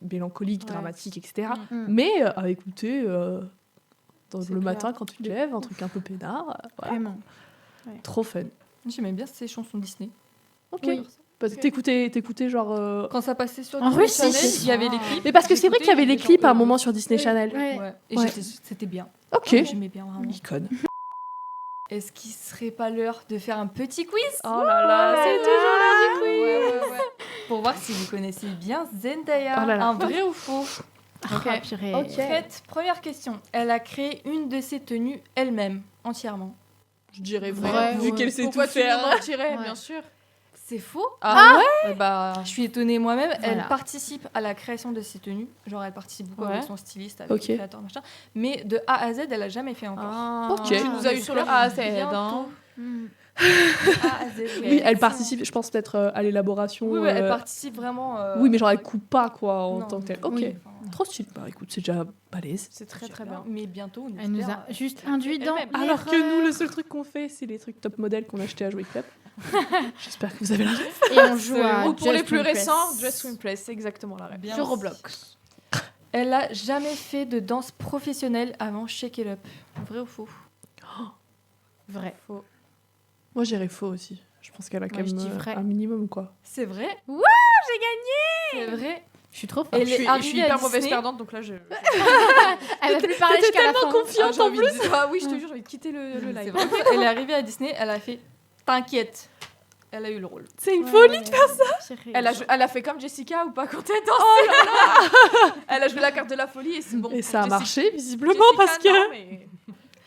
mélancolique, Ouais. dramatique, etc. Mm. Mais à écouter C'est le clair. matin quand tu te lèves, un truc un peu peinard. Voilà. Vraiment. Trop fun. J'aimais bien ces chansons Disney. Ok. Oui. Parce que t'écoutais genre. Quand ça passait sur En Disney Russie. Channel, il y avait les clips. Mais parce que c'est vrai qu'il y avait les J'écoutais, clips à un j'étais moment sur Disney Oui. Channel. Ouais. Ouais. Et Ouais. c'était bien. Ok. J'aimais bien vraiment. Icône. Est-ce qu'il serait pas l'heure de faire un petit quiz Oh là là, c'est toujours l'heure du quiz. Ouais. Pour voir si vous connaissez bien Zendaya. Oh là là. Un vrai ou faux Ah, purée. Ok. Prête, première question. Elle a créé une de ses tenues elle-même, entièrement. Je dirais vrai, vrai, vu ouais. qu'elle sait Pourquoi tout tu faire. nous mentirais, Ouais. bien sûr. C'est faux. Ah ouais Bah, Je suis étonnée moi-même. Elle Voilà. participe à la création de ses tenues. Genre, elle participe beaucoup Ouais. avec son styliste, avec Ok. le créateur, machin. Mais de A à Z, elle a jamais fait encore. Ah, Ok. Tu nous as eu sur le A à Z. Bientôt. hein. Mm. De A à Z. Oui, elle participe, je pense, peut-être à l'élaboration. Oui, elle participe vraiment. Oui, mais genre, elle coupe pas, quoi, en Non. tant que telle. Ok. Oui. Trop stylé. Bah écoute, c'est déjà balèze. C'est très bien. Mais bientôt, on Elle nous espère. a juste induit dans. Elle-même. Alors que nous, le seul truc qu'on fait, c'est les trucs top modèles qu'on a achetés à Jouer Club. J'espère que vous avez la ref. Et on joue à. Ou pour les Just plus Impress. récents, Just Impress, c'est exactement la règle. Bien Sur aussi. Roblox. Elle a jamais fait de danse professionnelle avant Shake It Up. Vrai ou faux? Vrai. Faux. Moi, j'irais faux aussi. Je pense qu'elle a quand Moi, je même dis vrai. un minimum, quoi. C'est vrai? Wouh, C'est vrai. Je suis trop forte. Elle Je est suis arrivée à hyper mauvaise Disney. perdante, donc là, je... Elle va plus parler T'étais jusqu'à la tellement fin. confiante j'ai en envie plus. de... Ah oui, je te jure, j'ai envie de quitter le C'est live. vrai. Elle est arrivée à Disney, elle a fait T'inquiète. Elle a eu le rôle. C'est une folie. Elle a fait comme Jessica ou pas quand elle dansait. Oh là là Elle a joué la carte de la folie et c'est bon. Et ça a Jessica- marché, visiblement, Jessica, parce que. non, mais-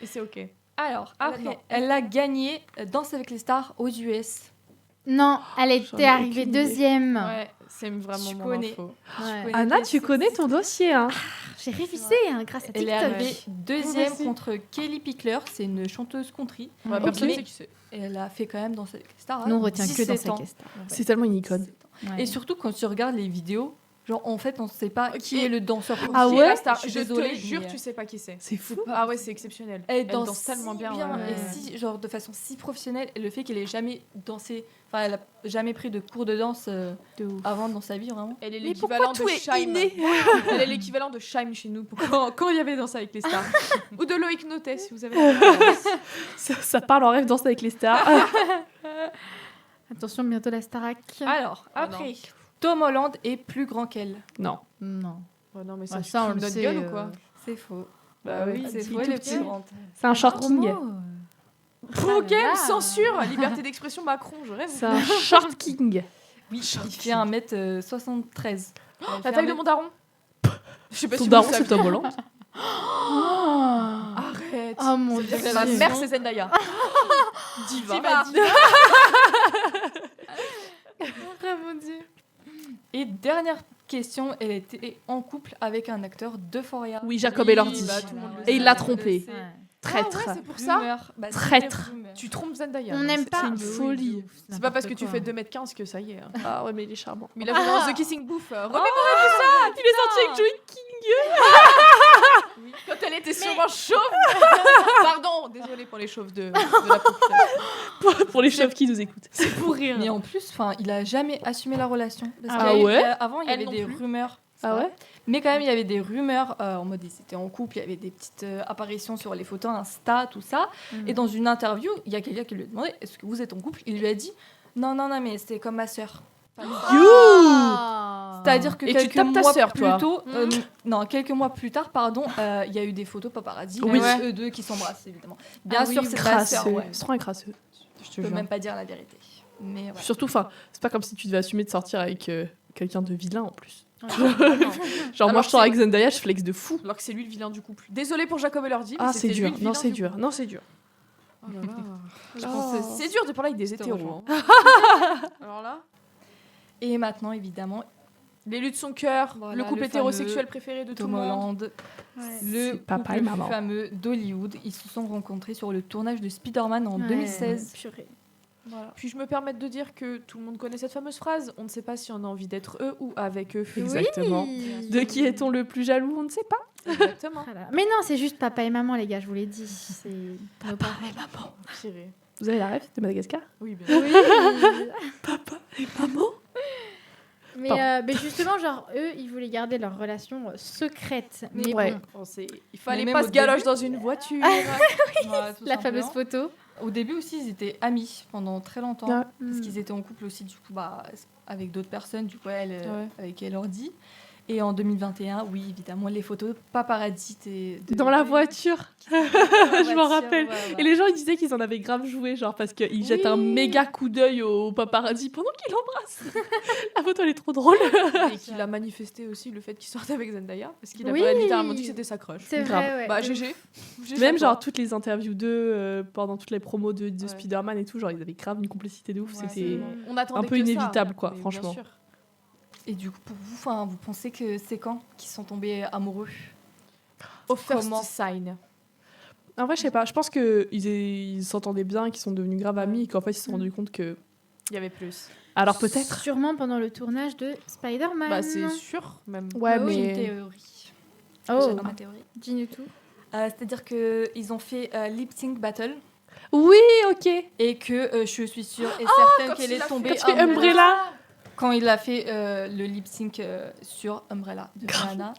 Et c'est ok. Alors, Après, après, elle a gagné Danse avec les stars aux US. Non, elle J'en ai était arrivée aucune idée. deuxième. Ouais, c'est vraiment Tu mon connais. info. Ouais. Anna, tu connais ton dossier, hein. J'ai révisé hein, grâce à Elle est TikTok. arrivée deuxième Vas-y. contre Kelly Pickler, c'est une chanteuse country. Ouais, Ok. personne sait qui c'est. Et elle a fait quand même Danse avec les stars. à Nous, on retient que dans 17 sa ans. question. C'est tellement une icône. Ouais. Et surtout, quand tu regardes les vidéos, Genre, en fait, on sait pas qui est le danseur. Ah Qui est ouais la star. Je suis Je désolée, te jure, mais, tu sais pas qui c'est. C'est fou. Ah ouais, c'est exceptionnel. Elle danse tellement si bien. bien, ouais. et si, genre, de façon si professionnelle. Et le fait qu'elle ait jamais dansé, enfin, elle a jamais pris de cours de danse De ouf. avant dans sa vie, vraiment. Elle est Mais l'équivalent pourquoi de tout est Shaim. inné Elle est l'équivalent de Shaim chez nous quand il y avait Danse avec les stars. Ou de Loïc Notet si vous avez. Ça parle en rêve, danse avec les stars. Attention, bientôt la Starac. Alors, Ah après, Tom Holland est plus grand qu'elle. Non. Non. Oh non, mais Ouais, ça, ça, on on le notre sait, gueule ou quoi C'est faux. Bah oui, C'est il faux, est elle tout est petit. plus grande. C'est un short king. Oh, quelle là. censure Liberté d'expression Macron, je rêve. C'est un short king. Oui, il fait 1m73. La taille de mon daron Je sais pas Ton si daron, vous c'est savez. Tom Holland. Arrête Oh mon Ça veut dire Dieu. que la mère, c'est Zendaya. Diva. Oh mon Dieu. Et dernière question, elle était en couple avec un acteur d'Euphoria. Oui, Jacob Elordi. bah, tout le monde le Et sait. il l'a trompé. Ouais. Traître. Ah ouais, c'est pour ça Traître. Tu trompes Zendaya. On donc n'aime c'est- pas. c'est une Mais oui, folie. de ouf, C'est pas parce que n'importe tu quoi. fais 2m15 que ça y est. hein. Ah ouais, mais il est charmant. Mais là, vraiment, The Kissing Booth. Il est sorti avec Joey Quand elle était sûrement chauve. Pardon, désolée pour les chauves de la population. pour les chefs qui nous écoutent. C'est pour rire. Mais en plus, il a jamais assumé la relation. Parce Ah qu'il y a eu- ouais Avant, il y Elle avait non des plus. rumeurs. Ah ouais Mais quand même, il y avait des rumeurs en mode ils étaient en couple, il y avait des petites apparitions sur les photos Insta, tout ça. Mm. Et dans une interview, il y a quelqu'un qui lui a demandé est-ce que vous êtes en couple. Il lui a dit non, mais c'est comme ma sœur. Ah. C'est-à-dire que Et tu quelques tapes ta mois sœur, plus toi. tôt, quelques mois plus tard, pardon, il y a eu des photos paparazzi, Oui. avec eux deux qui s'embrassent évidemment. Bien Ah sûr, oui, c'est ta sœur. Crasseux. Ouais. C'est trop un crasseux. Je te Je peux jure. même pas dire la vérité. Mais voilà. Surtout, c'est pas comme si tu devais assumer de sortir avec quelqu'un de vilain en plus. Ouais. Genre, moi, Alors je sors c'est- avec Zendaya, je flex de fou. Alors que c'est lui le vilain du couple. Désolée pour Jacob Elordi. mais Ah, c'est c'était lui dur. le vilain Non, c'est du dur. couple. Non, c'est dur. Oh là là. Je Oh. pense que c'est dur de parler avec des Je te hétéros. rejoins. hein. Alors là, Et maintenant, évidemment, l'élu de son cœur, Voilà, le couple le hétérosexuel fameux préféré de tout Tom le monde. Holland, Ouais. le C'est papa couple et maman. fameux d'Hollywood. Ils se sont rencontrés sur le tournage de Spider-Man en Ouais. 2016. Purée. Voilà. Puis je me permets de dire que tout le monde connaît cette fameuse phrase. On ne sait pas si on a envie d'être eux ou avec eux. Exactement. Oui. De qui est-on le plus jaloux On ne sait pas. Exactement. Voilà. Mais non, c'est juste papa et maman, les gars, je vous l'ai dit. C'est nos parents. Purée. Vous avez la rêve de Madagascar Oui, bien sûr. Oui. Papa et maman Mais justement, genre, eux, ils voulaient garder leur relation secrète. Mais Ouais. bon, On sait- Il fallait Mais pas même se au galoche début- dans une voiture. Voilà, tout la fameuse simplement. photo. Au début aussi, ils étaient amis pendant très longtemps. Ouais. Parce Mm. qu'ils étaient en couple aussi, du coup, avec d'autres personnes, du coup, elle, Ouais. avec elle ordi. Et en 2021, oui, évidemment, les photos paparazzi Dans la voiture. Je m'en rappelle. Ouais, Et les gens ils disaient qu'ils en avaient grave joué, genre parce qu'ils jettent un méga coup d'œil au paparazzi pendant qu'il l'embrasse. La photo elle est trop drôle. Et qu'il a manifesté aussi le fait qu'il sorte avec Zendaya. Parce qu'il a Oui. littéralement dit que c'était sa crush. C'est Grave. vrai, ouais. Bah, De GG. Même genre toutes les interviews d'eux pendant toutes les promos de Ouais. Spider-Man et tout, genre ils avaient grave une complicité de ouf. Ouais, C'était c'est- On attendait un peu que ça, inévitable, quoi, mais franchement. bien sûr. Et du coup, pour vous, vous pensez que c'est quand qu'ils sont tombés amoureux Au first Comment sign. En vrai, je sais pas, je pense qu'ils s'entendaient bien, qu'ils sont devenus grave amis et qu'en fait ils se sont rendus compte que. Il y avait plus. Alors peut-être. Sûrement pendant le tournage de Spider-Man. Bah, c'est sûr, même. Ouais, Bah oui, J'ai une mais. théorie. Oh, J'ai ma théorie. dis-nous tout. C'est-à-dire qu'ils ont fait Lip Sync Battle Oui, ok. et que je suis sûre et comme certaine qu'elle s'il est a tombée Quand tu fais amoureuse Umbrella. quand il a fait le lip sync sur Umbrella de Rihanna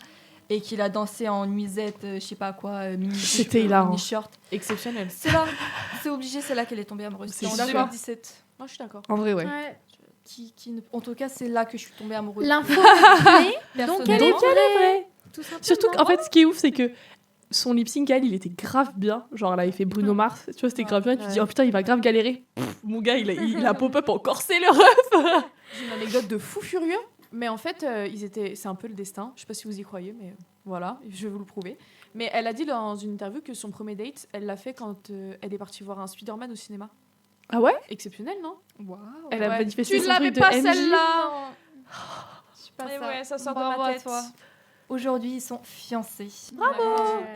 et qu'il a dansé en nuisette, je sais pas quoi, mini C'était hilarant. mini short. Exceptionnel. C'est là, c'est obligé, c'est là qu'elle est tombée amoureuse. C'est C'est en sûr. 2017. Moi, je suis d'accord. En vrai, ouais. Ouais. En tout cas, c'est là que je suis tombée amoureuse. L'info est vraie, donc elle est Personnellement. vraie. Tout simplement. Surtout qu'en fait, ce qui est ouf, c'est que son lip sync, elle, il était grave bien. Genre, elle avait fait Bruno Mars, tu vois, c'était grave bien. Et tu te dis, Ouais. oh putain, il va grave galérer. Pff, mon gars, il a pop-up en corset, le ref. J'ai une anecdote de fou furieux. Mais en fait, c'est un peu le destin. Je sais pas si vous y croyez, mais voilà, je vais vous le prouver. Mais elle a dit dans une interview que son premier date, elle l'a fait quand elle est partie voir un Spider-Man au cinéma. Ah ouais Exceptionnel, non? Waouh. Elle a Ouais. manifesté Tu son l'avais truc de pas MJ. celle-là. Je sais pas Mais ça. ouais, ça sort de Bravo ma à tête. toi. Aujourd'hui, ils sont fiancés.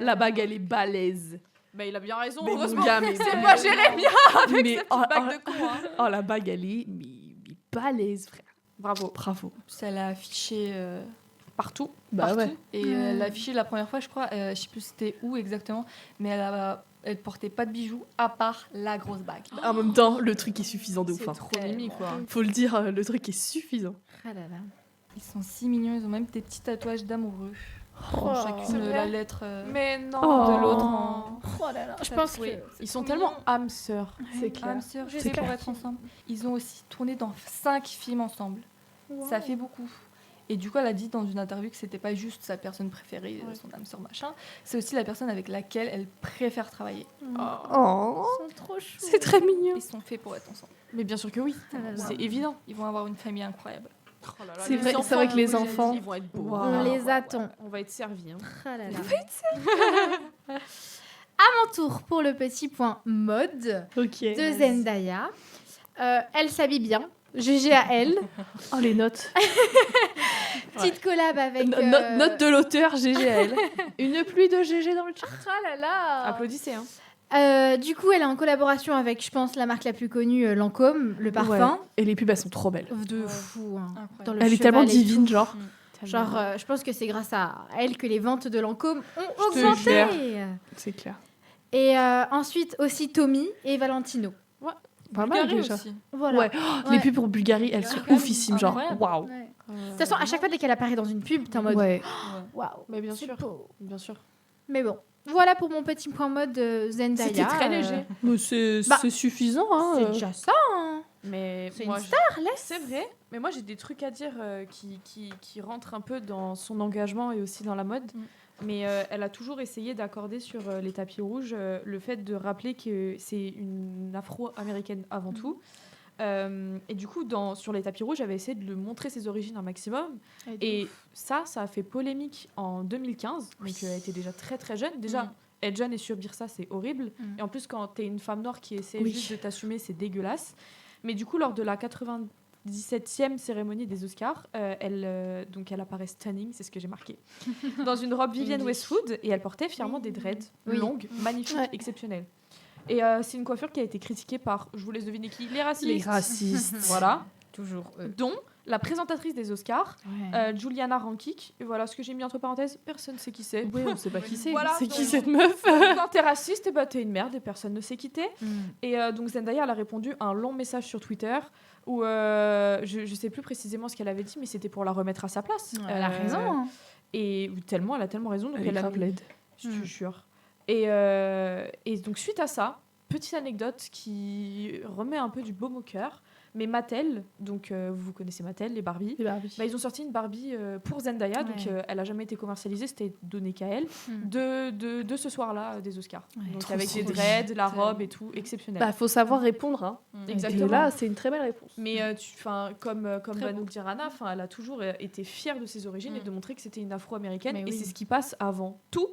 La bague, elle est balèze. Bah, il a bien raison, Mais mon heureusement. gars, mais C'est vraiment. pas Jérémia avec Mais cette oh, petite bague oh, de con. Hein. oh, la bague, elle est mais balèze, frère. Bravo. Elle a affiché Partout. Bah partout. ouais. Et elle l'a affiché la première fois, je crois. Je sais plus c'était où exactement, mais elle portait pas de bijoux à part la grosse bague. En même temps, le truc est suffisant de ouf. C'est Hein. trop mimi, quoi. Faut le dire, le truc est suffisant. Ah là là. Ils sont si mignons, ils ont même des petits tatouages d'amoureux. Oh, Chacune c'est la vrai. lettre Mais non. Oh. de l'autre en... Oh là là. Je pense que Ils sont tellement âmes sœurs. C'est clair. âme sœur, C'est fait pour clair. être ensemble. Ils ont aussi tourné dans 5 films ensemble. Ça fait beaucoup. Et du coup, elle a dit dans une interview que c'était pas juste sa personne préférée, son âme sœur machin, c'est aussi la personne avec laquelle elle préfère travailler. Oh, Ils sont trop choux. c'est très mignon. Ils sont faits pour être ensemble. Mais bien sûr que oui. Ah là là. C'est évident. Ils vont avoir une famille incroyable. C'est vrai, c'est vrai que les enfants. Ils vont être beaux. Wow. On les attend. On va être servis. Hein. Ah là là. À mon tour pour le petit point mode Ok. de Zendaya. Elle s'habille bien. GG à elle. Oh, les notes. Petite collab avec. Note de l'auteur, GGL. Une pluie de GG dans le chat. Ah là là. Applaudissez. Hein. Du coup, elle est en collaboration avec, je pense, la marque la plus connue, Lancôme, le parfum. Ouais. Et les pubs, elles sont trop belles. De Ouais. fou. Hein. Incroyable. Dans le Elle est cheval tellement et divine, tout. genre. Genre, je pense que c'est grâce à elle que les ventes de Lancôme ont Je te augmenté. C'est clair. Et ensuite aussi Tommy et Valentino. Pas mal Bulgarie déjà. aussi. Voilà. Ouais. Oh, les pubs pour Bulgarie, elles sont Bulgarie, oufissimes, genre. incroyable. Waouh. Ouais. De toute façon, à chaque fois dès qu'elle apparaît dans une pub, t'es en mode Ouais. waouh. Mais bien c'est sûr. beau. Bien sûr. Mais bon, voilà pour mon petit point mode de Zendaya. C'était très léger. Mais c'est Bah, suffisant, hein. C'est déjà ça. Hein. Mais C'est moi, une star, laisse. c'est vrai. Mais moi, j'ai des trucs à dire qui rentrent un peu dans son engagement et aussi dans la mode. Mais elle a toujours essayé d'accorder sur les tapis rouges le fait de rappeler que c'est une afro-américaine avant tout. Et du coup, sur les tapis rouges, j'avais essayé de le montrer ses origines un maximum. Et ça a fait polémique en 2015. Donc, elle était déjà très très jeune. Déjà, être jeune et subir ça, c'est horrible. Et en plus, quand t'es une femme noire qui essaie juste de t'assumer, c'est dégueulasse. Mais du coup, lors de la 97e cérémonie des Oscars, elle apparaît stunning, c'est ce que j'ai marqué, dans une robe Vivienne Westwood, et elle portait fièrement des dreads longues, magnifiques, exceptionnelles. Et c'est une coiffure qui a été critiquée par, je vous laisse deviner qui, les racistes. Les racistes. Voilà. Toujours Dont la présentatrice des Oscars, Juliana Rancic. Et voilà ce que j'ai mis entre parenthèses, personne ne sait qui c'est. Oui, on sait pas qui c'est. Voilà, C'est qui donc- cette meuf? Quand t'es raciste, eh ben, t'es une merde et personne ne sait qui t'es. Et donc Zendaya, elle a répondu à un long message sur Twitter où je sais plus précisément ce qu'elle avait dit, mais c'était pour la remettre à sa place. Elle a raison. Hein. Et elle a tellement raison. Donc Elle est elle a grave laide. je te jure. Et donc suite à ça, petite anecdote qui remet un peu du baume au cœur. Mais Mattel, donc vous connaissez Mattel, les Barbie. Les Barbie. Bah, ils ont sorti une Barbie pour Zendaya, donc elle a jamais été commercialisée, c'était donné qu'à elle, de ce soir-là des Oscars. Ouais, donc trop avec des stylé. dreads, la robe et tout, exceptionnel. Bah, faut savoir répondre, hein. Exactement. Et là, c'est une très belle réponse. Mais comme va nous le dire Anna, elle a toujours été fière de ses origines et de montrer que c'était une afro-américaine. Mais Et oui. c'est ce qui passe avant tout.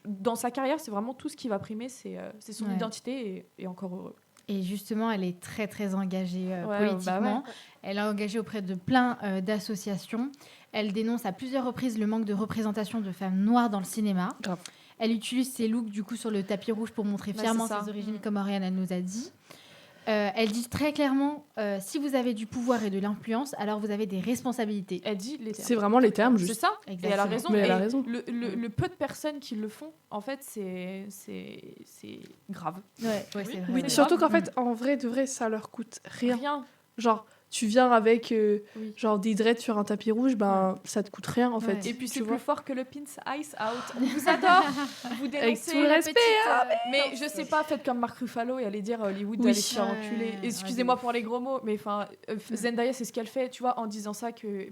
Dans sa carrière, c'est vraiment tout ce qui va primer, c'est son identité et encore heureux. Et justement, elle est très très engagée Ouais, politiquement. bah ouais. Elle est engagée auprès de plein d'associations. Elle dénonce à plusieurs reprises le manque de représentation de femmes noires dans le cinéma. Grave. Elle utilise ses looks du coup sur le tapis rouge pour montrer Bah, fièrement c'est ça. ses origines, comme Oriana nous a dit. Elle dit très clairement, si vous avez du pouvoir et de l'influence, alors vous avez des responsabilités. Elle dit les termes. C'est vraiment les termes, C'est juste. ça. Et elle a Exactement. raison. Mais elle a Et raison. Le peu de personnes qui le font, en fait, c'est grave. Ouais, c'est vrai. Oui, c'est surtout grave. qu'en fait, en vrai, de vrai, ça leur coûte rien. Rien. Genre, tu viens avec Oui. genre des dreads sur un tapis rouge, ben ça te coûte rien en fait. Ouais. Et puis Tu c'est vois. plus fort que le pins Ice Out. On vous adore. Vous dénoncez Avec tout le la respect, petite, mais je sais pas, faites comme Marc Ruffalo et allez dire à Hollywood Oui. d'aller se faire Ouais. enculer. Ouais, Excusez-moi pour les gros mots, mais enfin Zendaya c'est ce qu'elle fait, tu vois, en disant ça que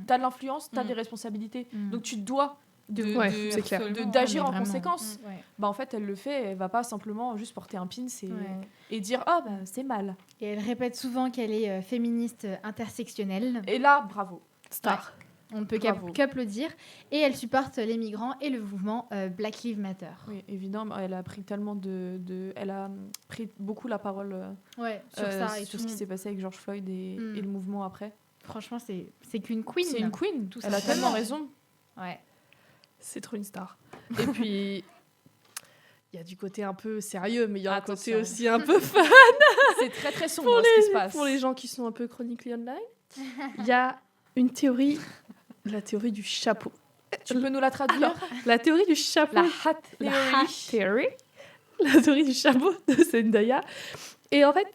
t'as de l'influence, t'as des responsabilités, donc tu te dois Ouais, c'est clair. d'agir en Vraiment. conséquence. Ouais. Bah en fait elle le fait, elle va pas simplement juste porter un pin Ouais. et dire ah bah c'est mal. Et elle répète souvent qu'elle est féministe intersectionnelle. Et là bravo. Star. On ne peut Bravo. qu'applaudir. Et elle supporte les migrants et le mouvement Black Lives Matter. Oui, évidemment, elle a pris tellement elle a pris beaucoup la parole Ouais, sur ça et sur tout. ce qui s'est passé avec George Floyd et le mouvement après. Franchement, c'est qu'une queen. C'est une queen, Tout elle a simplement. tellement raison. Ouais. C'est trop une star. Et puis, il y a du côté un peu sérieux, mais il y a un côté Attention. aussi un peu fun C'est très très sombre ce qui se passe. pour les gens qui sont un peu chronically online. Il y a une théorie, la théorie du chapeau. Tu peux nous la traduire? La théorie du chapeau. La hat La theory. hat theory. La théorie du chapeau de Zendaya. Et en fait,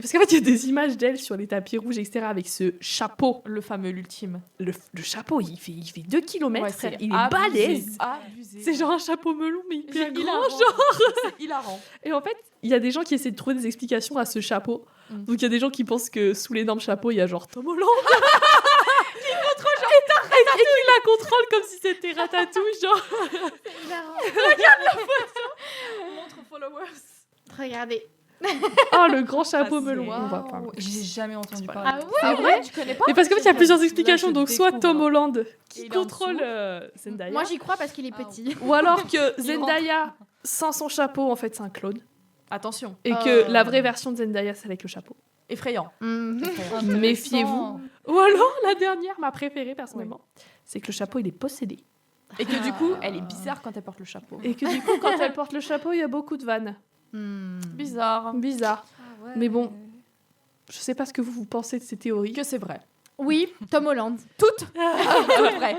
parce qu'en fait, il y a des images d'elle sur les tapis rouges, etc., avec ce chapeau. Le fameux, l'ultime. Le chapeau, il fait 2 km, Ouais, il est balèze. Abusé. C'est genre un chapeau melon, mais hyper C'est grand, hilarant. genre. C'est hilarant. Et en fait, il y a des gens qui essaient de trouver des explications à ce chapeau. Mm. Donc il y a des gens qui pensent que sous l'énorme chapeau, il y a genre Tom Holland. Qui contrôle genre et qui la contrôle comme si c'était Ratatouille, genre. Montre followers. Regardez. Oh, le grand chapeau Ah, c'est- melon. On voit pas. Waouh, j'ai jamais entendu pas parler. Ah de ouais. ça. Ah ouais, tu connais pas? Mais parce qu'en fait, il y a plusieurs explications. Là, je Donc soit découvre. Tom Holland qui Et il est en contrôle dessous. Zendaya. Moi, j'y crois parce qu'il est Ah, petit. Ou alors que Il Zendaya, sans son chapeau, en fait, c'est un clone. Attention, Et que Oh. la vraie version de Zendaya, c'est avec le chapeau. effrayant. Intéressant. Méfiez-vous. Ou alors, la dernière, ma préférée personnellement, c'est que le chapeau, il est possédé. Et que du coup, elle est bizarre quand elle porte le chapeau. Et que du coup, quand elle porte le chapeau, il y a beaucoup de vannes. Bizarre. Bizarre. Ah ouais. Mais bon, je sais pas ce que vous pensez de ces théories. Que c'est vrai. Oui, Tom Holland. Tout vrai.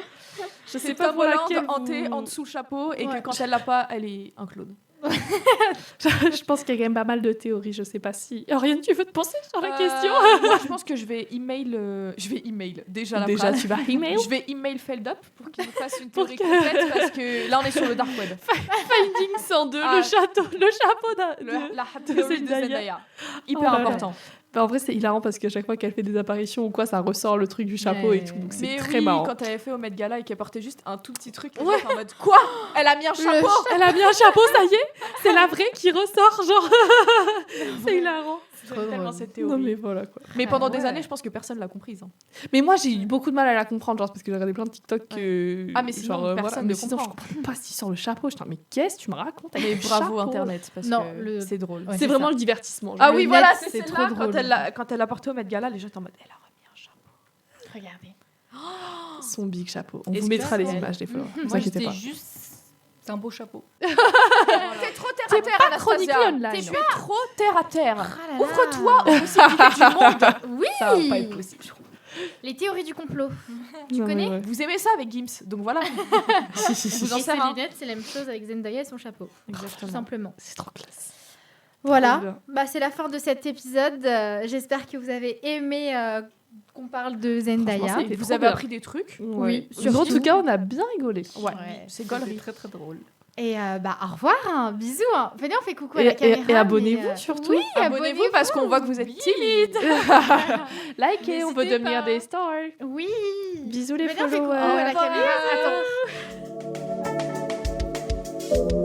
Je sais C'est pas Tom pour Holland laquelle hanté vous- en dessous le chapeau et Ouais. que quand elle l'a pas, elle est un clone. Je pense qu'il y a quand même pas mal de théories. Je sais pas si. Oriane, tu veux te penser sur la question Moi, je pense que je vais email. Déjà la Déjà, phrase. tu vas email Je vais email Feldup pour qu'il nous fasse une Pour théorie que- complète parce que là on est sur le dark web. Finding 102, Ah. le chapeau La hat de theory de Zendaya. Zendaya. Hyper Oh là là. important. Bah, en vrai, c'est hilarant parce qu'à chaque fois qu'elle fait des apparitions ou quoi, ça ressort le truc du chapeau et tout. Donc c'est Mais très oui, marrant. quand elle avait fait au Met Gala et qu'elle portait juste un tout petit truc, Ouais. en mode quoi? Elle a mis un chapeau. Elle a mis un chapeau, ça y est, c'est la vraie qui ressort, genre. C'est hilarant. J'aime tellement cette théorie. Non mais voilà quoi. Mais pendant des ouais. années, je pense que personne l'a comprise. hein. Mais moi j'ai eu beaucoup de mal à la comprendre, genre parce que j'ai regardé plein de TikTok que. Ah, mais sinon, personne mais ne sinon, je comprend. comprends pas si sur le chapeau. J'étais mais qu'est-ce que tu me racontes avec Mais le bravo chapeau Internet parce Non, que le- c'est drôle. Ouais, C'est c'est vraiment ça. le divertissement. genre. Ah Le oui, net, voilà, c'est c'est trop celle-là. drôle. Quand elle l'a porté au Met Gala, les gens étaient en mode elle a remis un chapeau. Regardez. Son big chapeau. On Est-ce vous que mettra les c'est- images des fois. Ne vous Moi, inquiétez j'étais pas. juste. C'est un beau chapeau. T'es trop terre à terre, pas Anastasia. Chronically Online. Tu es trop terre à terre. Ah là là. Ouvre-toi aux possibilités du monde. Oui. Ça va pas être possible. Les théories du complot. Tu Non, mais connais ouais. Vous aimez ça avec Gims, donc voilà. Si, si, si. Vous en Et savez ses un. lunettes, c'est la même chose avec Zendaya et son chapeau. Tout Exactement. simplement. C'est trop classe. Voilà. Trop bien. Bah, c'est la fin de cet épisode. J'espère que vous avez aimé qu'on parle de Zendaya. Franchement, Et c'était vous trop avez bien. appris des trucs. Oui, surtout. en tout cas, on a bien rigolé. Ouais, Ouais. c'est gaulerie. très très drôle. Et bah, au revoir. Hein. Bisous. Hein. Venez, on fait coucou à la Et caméra. abonnez-vous mais, surtout. Oui, Abonnez-vous parce qu'on voit que vous êtes timide. Likez, on veut N'hésitez devenir pas. des stars. Oui. Bisous les Venez, on fait coucou followers. à la caméra. Attends.